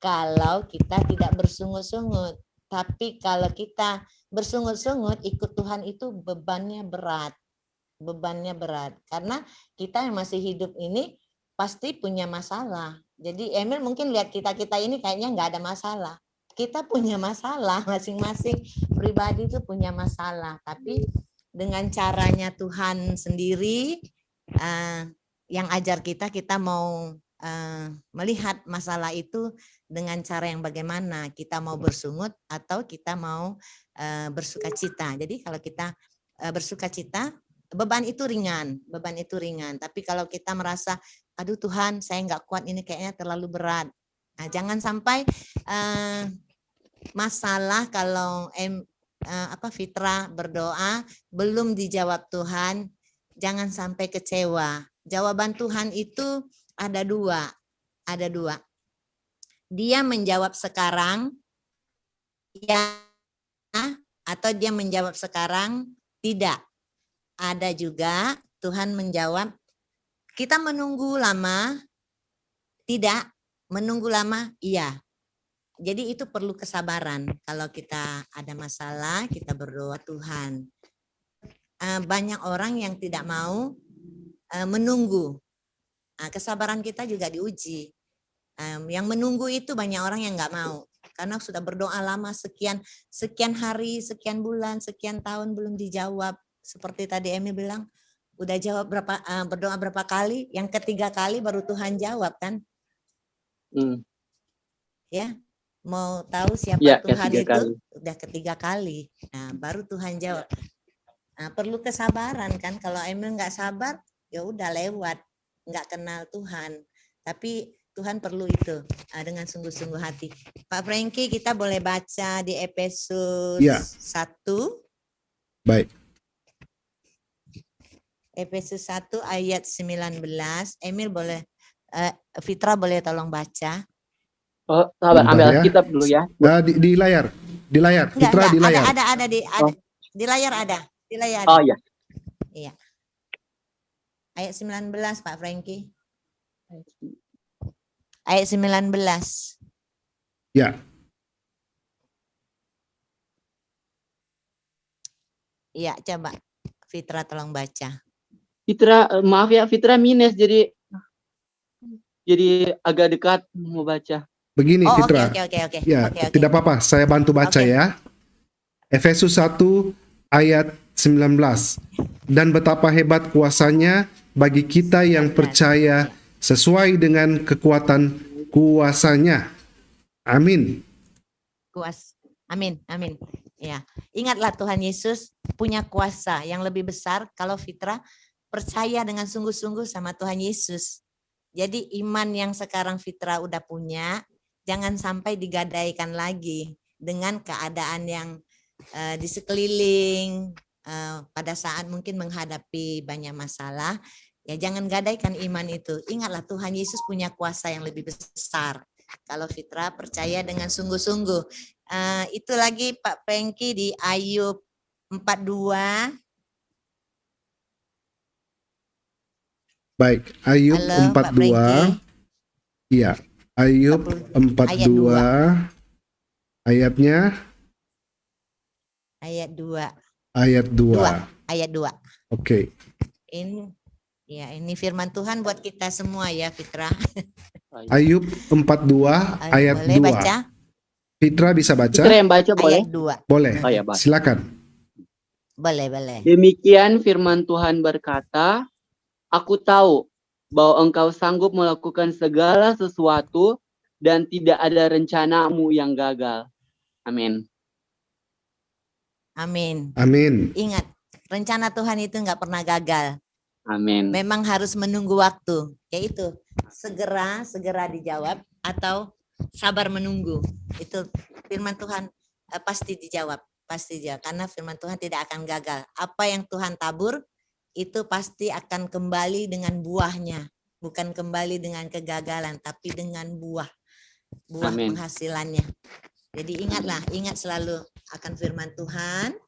kalau kita tidak bersungut-sungut. Tapi kalau kita bersungut-sungut, ikut Tuhan itu bebannya berat. Karena kita yang masih hidup ini pasti punya masalah. Jadi Emil mungkin lihat kita ini kayaknya nggak ada masalah. Kita punya masalah, masing-masing pribadi itu punya masalah. Tapi dengan caranya Tuhan sendiri yang ajar kita mau melihat masalah itu dengan cara yang bagaimana. Kita mau bersungut atau kita mau bersukacita. Jadi kalau kita bersukacita, beban itu ringan. Tapi kalau kita merasa, aduh Tuhan, saya nggak kuat, ini kayaknya terlalu berat. Nah, jangan sampai masalah kalau Fitra berdoa belum dijawab Tuhan, jangan sampai kecewa. Jawaban Tuhan itu ada dua. Dia menjawab sekarang ya, atau dia menjawab sekarang tidak. Ada juga Tuhan menjawab, kita menunggu lama, tidak, menunggu lama, iya. Jadi itu perlu kesabaran. Kalau kita ada masalah, kita berdoa Tuhan. Banyak orang yang tidak mau menunggu. Kesabaran kita juga diuji. Yang menunggu itu banyak orang yang nggak mau. Karena sudah berdoa lama sekian hari, sekian bulan, sekian tahun belum dijawab. Seperti tadi Emi bilang, udah jawab berdoa berapa kali, yang ketiga kali baru Tuhan jawab kan? Ya, mau tahu siapa Tuhan itu? Kali. Udah ketiga kali. Nah, baru Tuhan jawab. Nah, perlu kesabaran kan? Kalau Emil nggak sabar, ya udah lewat, nggak kenal Tuhan. Tapi Tuhan perlu itu dengan sungguh-sungguh hati. Pak Franky, kita boleh baca di Efesus 1. Baik. Efesus 1 ayat 19. Emil boleh, Fitra boleh tolong baca. Oh, sahabat, ambil kitab dulu ya. Di layar. Fitra di layar. Ada di layar ada. Di layar. Oh iya. Iya. Ayat 19 Pak Franky. Ayat 19. Ya. Iya, coba Fitra tolong baca. Fitra, maaf ya, Fitra minus jadi agak dekat mau baca. Begini Fitra. Oke. Ya, tidak apa-apa, saya bantu baca ya. Efesus 1 ayat 19. Dan betapa hebat kuasanya bagi kita yang percaya sesuai dengan kekuatan kuasanya. Amin. Amin. Ya, ingatlah Tuhan Yesus punya kuasa yang lebih besar kalau Fitra percaya dengan sungguh-sungguh sama Tuhan Yesus. Jadi iman yang sekarang Fitra udah punya, jangan sampai digadaikan lagi dengan keadaan yang di sekeliling pada saat mungkin menghadapi banyak masalah. Ya jangan gadaikan iman itu. Ingatlah Tuhan Yesus punya kuasa yang lebih besar. Kalau Fitra percaya dengan sungguh-sungguh. Itu lagi Pak Franky di Ayub 42. Baik, Ayub 42. Iya, Ayub 42. Ayatnya? Ayat 2. Ayat 2. Ayat 2. Oke. Ini firman Tuhan buat kita semua ya, Fitra. Ayub 42 ayat 2. Baca? Fitra bisa baca? Fitra yang baca boleh? Ayat 2. Boleh. Oh, ya, silakan. Boleh. Demikian firman Tuhan berkata, aku tahu bahwa engkau sanggup melakukan segala sesuatu dan tidak ada rencanamu yang gagal. Amin. Ingat, rencana Tuhan itu nggak pernah gagal. Amin. Memang harus menunggu waktu, yaitu segera dijawab atau sabar menunggu. Itu firman Tuhan pasti dijawab, karena firman Tuhan tidak akan gagal. Apa yang Tuhan tabur itu pasti akan kembali dengan buahnya, bukan kembali dengan kegagalan, tapi dengan buah penghasilannya. Jadi ingat selalu akan firman Tuhan.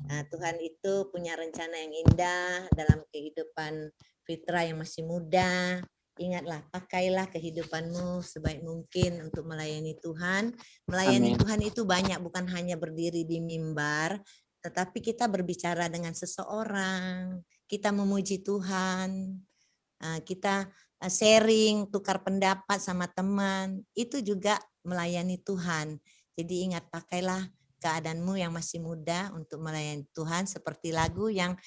Tuhan itu punya rencana yang indah dalam kehidupan Fitra yang masih muda. Ingatlah, pakailah kehidupanmu sebaik mungkin untuk melayani Tuhan. Melayani Tuhan itu banyak, bukan hanya berdiri di mimbar, tetapi kita berbicara dengan seseorang, kita memuji Tuhan, kita sharing, tukar pendapat sama teman, itu juga melayani Tuhan. Jadi ingat, pakailah keadaanmu yang masih muda untuk melayani Tuhan seperti lagu yang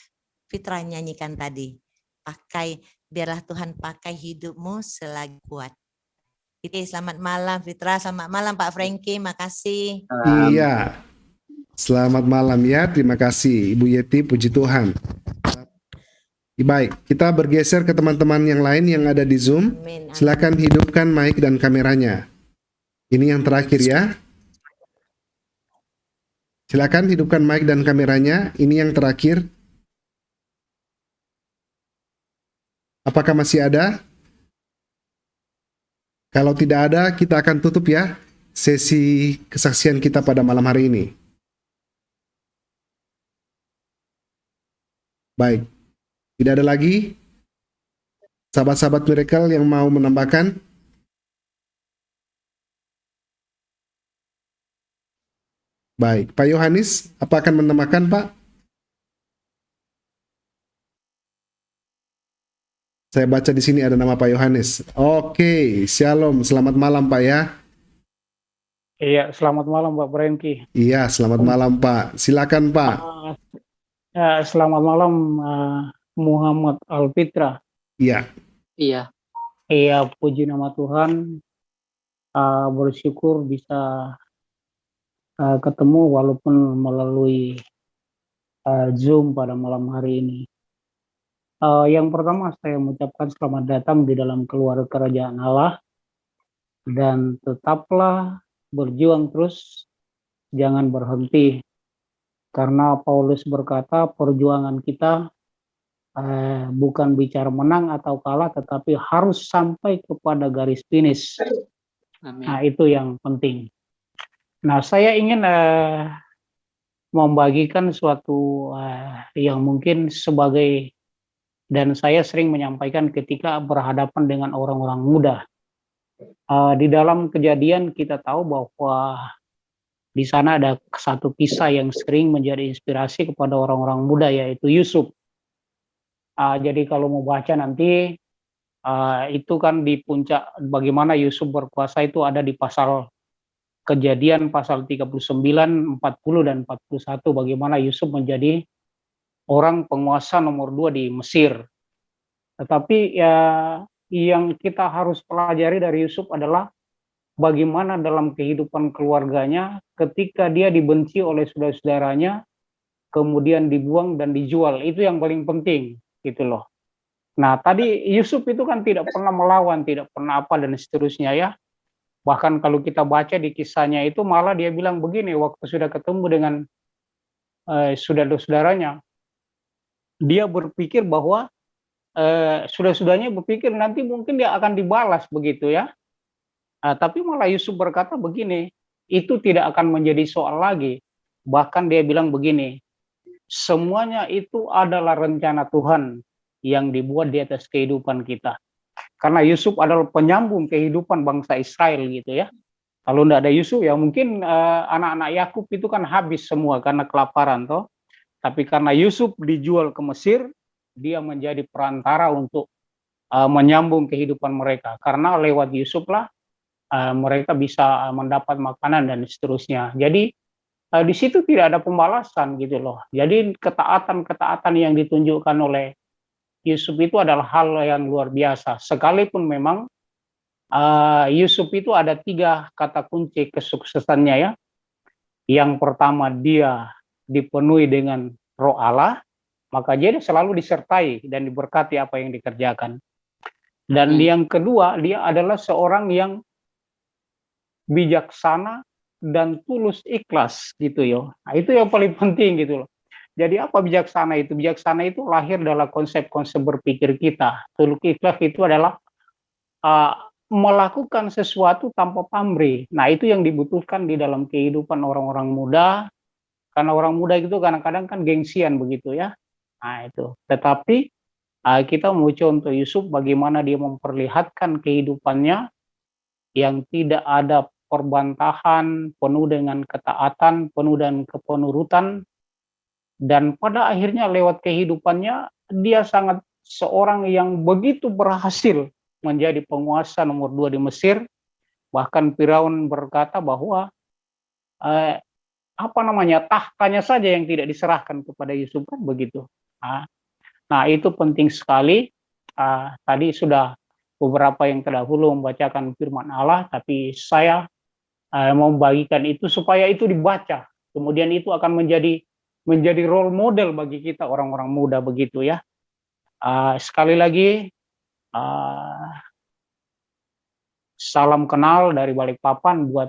Fitra nyanyikan tadi. Biarlah Tuhan pakai hidupmu selagi kuat. Oke, selamat malam Fitra, selamat malam Pak Franky, makasih. Iya, selamat malam ya, terima kasih Ibu Yeti, puji Tuhan. Baik, kita bergeser ke teman-teman yang lain yang ada di Zoom. Silakan hidupkan mic dan kameranya. Ini yang terakhir ya. Silakan hidupkan mic dan kameranya. Ini yang terakhir. Apakah masih ada? Kalau tidak ada, kita akan tutup ya sesi kesaksian kita pada malam hari ini. Baik, tidak ada lagi sahabat-sahabat Miracle yang mau menambahkan? Baik, Pak Yohanes, apa akan menambahkan, Pak? Saya baca di sini ada nama Pak Yohanes. Oke, shalom, selamat malam Pak ya. Iya, selamat malam Pak Brengki. Iya, selamat malam Pak. Silakan Pak. Selamat malam Muhammad Alfitra. Iya. Iya. Iya, puji nama Tuhan. Bersyukur bisa ketemu walaupun melalui Zoom pada malam hari ini. Yang pertama saya mengucapkan selamat datang di dalam keluarga kerajaan Allah, dan tetaplah berjuang terus, jangan berhenti, karena Paulus berkata perjuangan kita bukan bicara menang atau kalah, tetapi harus sampai kepada garis finish. Amin. Nah, itu yang penting. Nah, saya ingin membagikan suatu yang mungkin sebagai, dan saya sering menyampaikan ketika berhadapan dengan orang-orang muda. Di dalam Kejadian kita tahu bahwa di sana ada satu kisah yang sering menjadi inspirasi kepada orang-orang muda, yaitu Yusuf. Jadi kalau mau baca nanti, itu kan di puncak bagaimana Yusuf berkuasa itu ada di pasal Kejadian pasal 39, 40, dan 41, bagaimana Yusuf menjadi orang penguasa nomor 2 di Mesir. Tetapi ya, yang kita harus pelajari dari Yusuf adalah bagaimana dalam kehidupan keluarganya ketika dia dibenci oleh saudara-saudaranya, kemudian dibuang dan dijual. Itu yang paling penting, gitu loh. Nah, tadi Yusuf itu kan tidak pernah melawan, tidak pernah apa, dan seterusnya ya. Bahkan kalau kita baca di kisahnya itu malah dia bilang begini, waktu sudah ketemu dengan saudara-saudaranya, dia berpikir bahwa saudara-saudaranya berpikir nanti mungkin dia akan dibalas begitu ya. Tapi malah Yusuf berkata begini, itu tidak akan menjadi soal lagi. Bahkan dia bilang begini, semuanya itu adalah rencana Tuhan yang dibuat di atas kehidupan kita. Karena Yusuf adalah penyambung kehidupan bangsa Israel gitu ya. Kalau tidak ada Yusuf ya mungkin anak-anak Yakub itu kan habis semua karena kelaparan toh. Tapi karena Yusuf dijual ke Mesir, dia menjadi perantara untuk menyambung kehidupan mereka. Karena lewat Yusuf lah mereka bisa mendapat makanan dan seterusnya. Jadi di situ tidak ada pembalasan gitu loh. Jadi ketaatan yang ditunjukkan oleh Yusuf itu adalah hal yang luar biasa. Sekalipun memang Yusuf itu ada 3 kata kunci kesuksesannya ya. Yang pertama, dia dipenuhi dengan Roh Allah, maka dia selalu disertai dan diberkati apa yang dikerjakan. Dan yang kedua, dia adalah seorang yang bijaksana dan tulus ikhlas gitu ya. Nah, itu yang paling penting gitu loh. Jadi apa bijaksana itu? Bijaksana itu lahir dalam konsep-konsep berpikir kita. Tulus ikhlas itu adalah melakukan sesuatu tanpa pamrih. Nah, itu yang dibutuhkan di dalam kehidupan orang-orang muda. Karena orang muda itu kadang-kadang kan gengsian begitu ya. Nah, itu. Tetapi kita mau contoh Yusuf bagaimana dia memperlihatkan kehidupannya yang tidak ada perbantahan, penuh dengan ketaatan, penuh dengan kepenurutan, dan pada akhirnya lewat kehidupannya dia sangat seorang yang begitu berhasil menjadi penguasa nomor 2 di Mesir. Bahkan Firaun berkata bahwa tahtanya saja yang tidak diserahkan kepada Yusuf kan begitu. Nah itu penting sekali. Tadi sudah beberapa yang terdahulu membacakan firman Allah, tapi saya mau membagikan itu supaya itu dibaca. Kemudian itu akan menjadi role model bagi kita orang-orang muda begitu ya. Sekali lagi salam kenal dari Balikpapan buat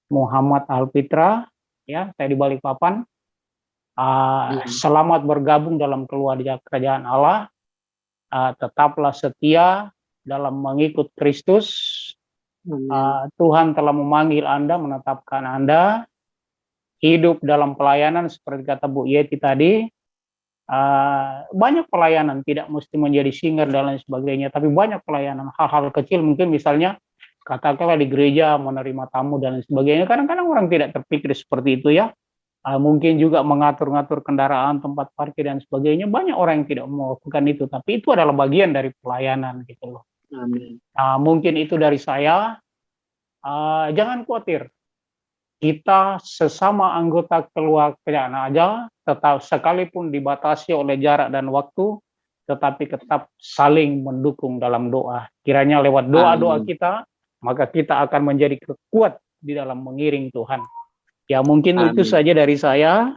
Muhammad Alfitra. ya, saya di Balikpapan. Selamat bergabung dalam keluarga kerajaan Allah. Tetaplah setia dalam mengikut Kristus. Tuhan telah memanggil Anda, menetapkan Anda hidup dalam pelayanan seperti kata Bu Yeti tadi. Banyak pelayanan, tidak mesti menjadi singer dan lain sebagainya, tapi banyak pelayanan hal-hal kecil, mungkin misalnya katakanlah di gereja menerima tamu dan lain sebagainya. Kadang-kadang orang tidak terpikir seperti itu ya. Mungkin juga mengatur-ngatur kendaraan, tempat parkir dan sebagainya. Banyak orang yang tidak melakukan itu, tapi itu adalah bagian dari pelayanan gitu loh. Amin. Mungkin itu dari saya. Jangan khawatir. Kita sesama anggota keluarga aja, tetap sekalipun dibatasi oleh jarak dan waktu, tetapi tetap saling mendukung dalam doa. Kiranya lewat doa-doa kita, maka kita akan menjadi kuat di dalam mengiring Tuhan. Ya mungkin itu saja dari saya.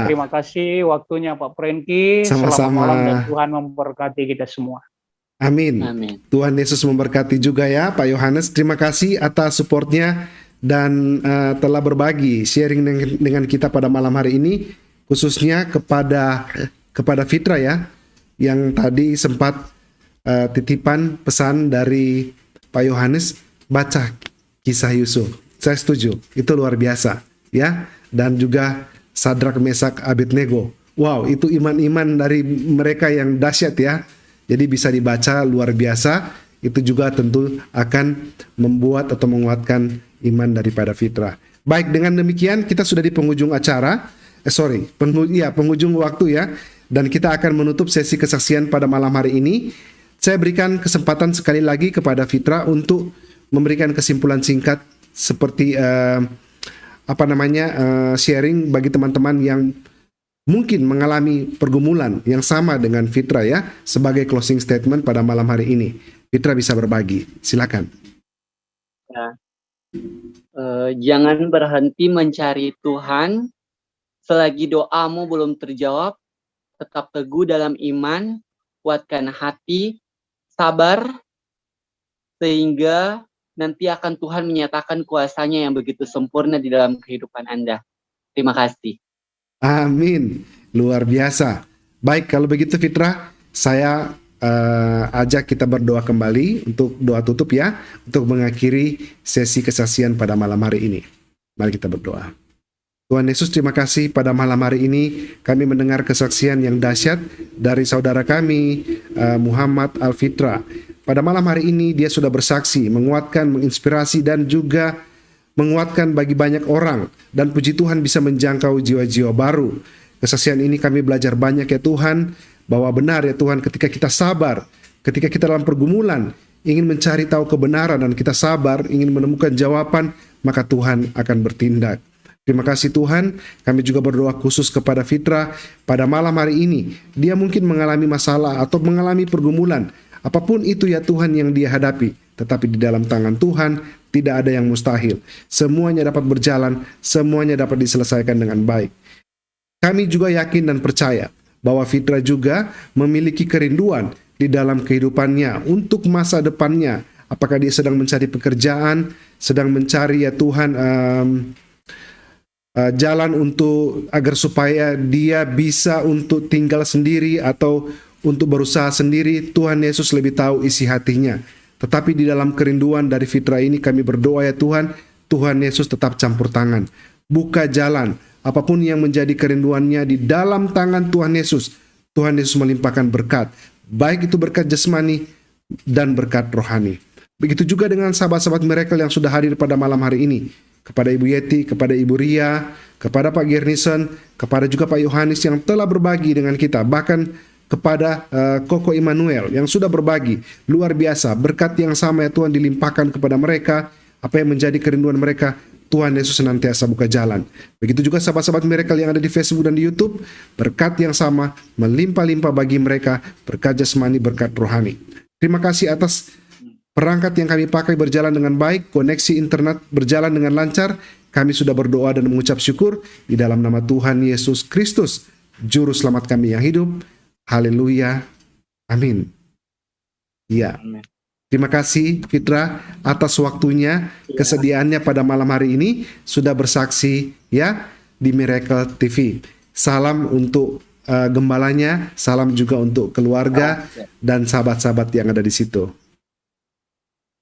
Terima kasih waktunya Pak Frenkie. Selamat malam dan Tuhan memberkati kita semua. Amin. Tuhan Yesus memberkati juga ya Pak Yohanes. Terima kasih atas supportnya dan telah berbagi sharing dengan kita pada malam hari ini, khususnya kepada Fitra ya, yang tadi sempat titipan pesan dari Pak Yohanes, baca kisah Yusuf. Saya setuju, itu luar biasa ya. Dan juga Sadrak, Mesak, Abednego. Wow, itu iman-iman dari mereka yang dahsyat ya. Jadi bisa dibaca, luar biasa. Itu juga tentu akan membuat atau menguatkan iman daripada Fitra. Baik, dengan demikian kita sudah di penghujung acara. Penghujung waktu ya. Dan kita akan menutup sesi kesaksian pada malam hari ini. Saya berikan kesempatan sekali lagi kepada Fitra untuk memberikan kesimpulan singkat seperti sharing bagi teman-teman yang mungkin mengalami pergumulan yang sama dengan Fitra ya, sebagai closing statement pada malam hari ini. Fitra bisa berbagi, silakan. Ya. Jangan berhenti mencari Tuhan selagi doamu belum terjawab. Tetap teguh dalam iman, kuatkan hati, sabar, sehingga nanti akan Tuhan menyatakan kuasanya yang begitu sempurna di dalam kehidupan Anda. Terima kasih. Amin. Luar biasa. Baik, kalau begitu Fitra, saya ajak kita berdoa kembali untuk doa tutup ya, untuk mengakhiri sesi kesaksian pada malam hari ini. Mari kita berdoa. Tuhan Yesus, terima kasih pada malam hari ini kami mendengar kesaksian yang dahsyat dari saudara kami Muhammad Al-Fitra. Pada malam hari ini dia sudah bersaksi, menguatkan, menginspirasi dan juga menguatkan bagi banyak orang, dan puji Tuhan bisa menjangkau jiwa-jiwa baru. Kesaksian ini kami belajar banyak ya Tuhan, bahwa benar ya Tuhan, ketika kita sabar, ketika kita dalam pergumulan, ingin mencari tahu kebenaran dan kita sabar, ingin menemukan jawaban, maka Tuhan akan bertindak. Terima kasih Tuhan, kami juga berdoa khusus kepada Fitra pada malam hari ini. Dia mungkin mengalami masalah atau mengalami pergumulan, apapun itu ya Tuhan yang dia hadapi, tetapi di dalam tangan Tuhan tidak ada yang mustahil. Semuanya dapat berjalan, semuanya dapat diselesaikan dengan baik. Kami juga yakin dan percaya bahwa Fitra juga memiliki kerinduan di dalam kehidupannya untuk masa depannya. Apakah dia sedang mencari pekerjaan, sedang mencari ya Tuhan jalan untuk agar supaya dia bisa untuk tinggal sendiri atau untuk berusaha sendiri. Tuhan Yesus lebih tahu isi hatinya. Tetapi di dalam kerinduan dari Fitra ini kami berdoa ya Tuhan, Tuhan Yesus tetap campur tangan, buka jalan. Apapun yang menjadi kerinduannya di dalam tangan Tuhan Yesus, Tuhan Yesus melimpahkan berkat, baik itu berkat jasmani dan berkat rohani. Begitu juga dengan sahabat-sahabat Miracle yang sudah hadir pada malam hari ini. Kepada Ibu Yeti, kepada Ibu Ria, kepada Pak Gernison, kepada juga Pak Yohanes yang telah berbagi dengan kita, bahkan kepada Koko Immanuel yang sudah berbagi. Luar biasa, berkat yang sama ya Tuhan dilimpahkan kepada mereka. Apa yang menjadi kerinduan mereka, Tuhan Yesus senantiasa buka jalan. Begitu juga sahabat-sahabat Miracle yang ada di Facebook dan di YouTube, berkat yang sama melimpah-limpah bagi mereka, berkat jasmani, berkat rohani. Terima kasih atas perangkat yang kami pakai berjalan dengan baik, koneksi internet berjalan dengan lancar. Kami sudah berdoa dan mengucap syukur di dalam nama Tuhan Yesus Kristus, Juru Selamat kami yang hidup. Haleluya. Amin. Ya. Terima kasih Fitra atas waktunya, kesediaannya pada malam hari ini sudah bersaksi ya di Miracle TV. Salam untuk gembalanya, salam juga untuk keluarga dan sahabat-sahabat yang ada di situ.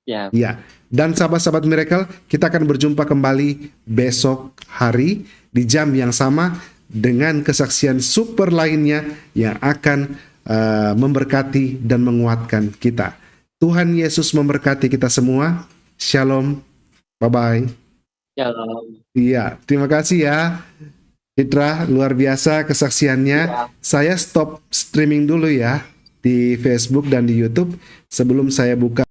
Ya. Ya. Dan sahabat-sahabat Miracle, kita akan berjumpa kembali besok hari di jam yang sama dengan kesaksian super lainnya yang akan memberkati dan menguatkan kita. Tuhan Yesus memberkati kita semua. Shalom. Bye-bye. Shalom. Iya, terima kasih ya. Fitra, luar biasa kesaksiannya. Ya. Saya stop streaming dulu ya di Facebook dan di YouTube sebelum saya buka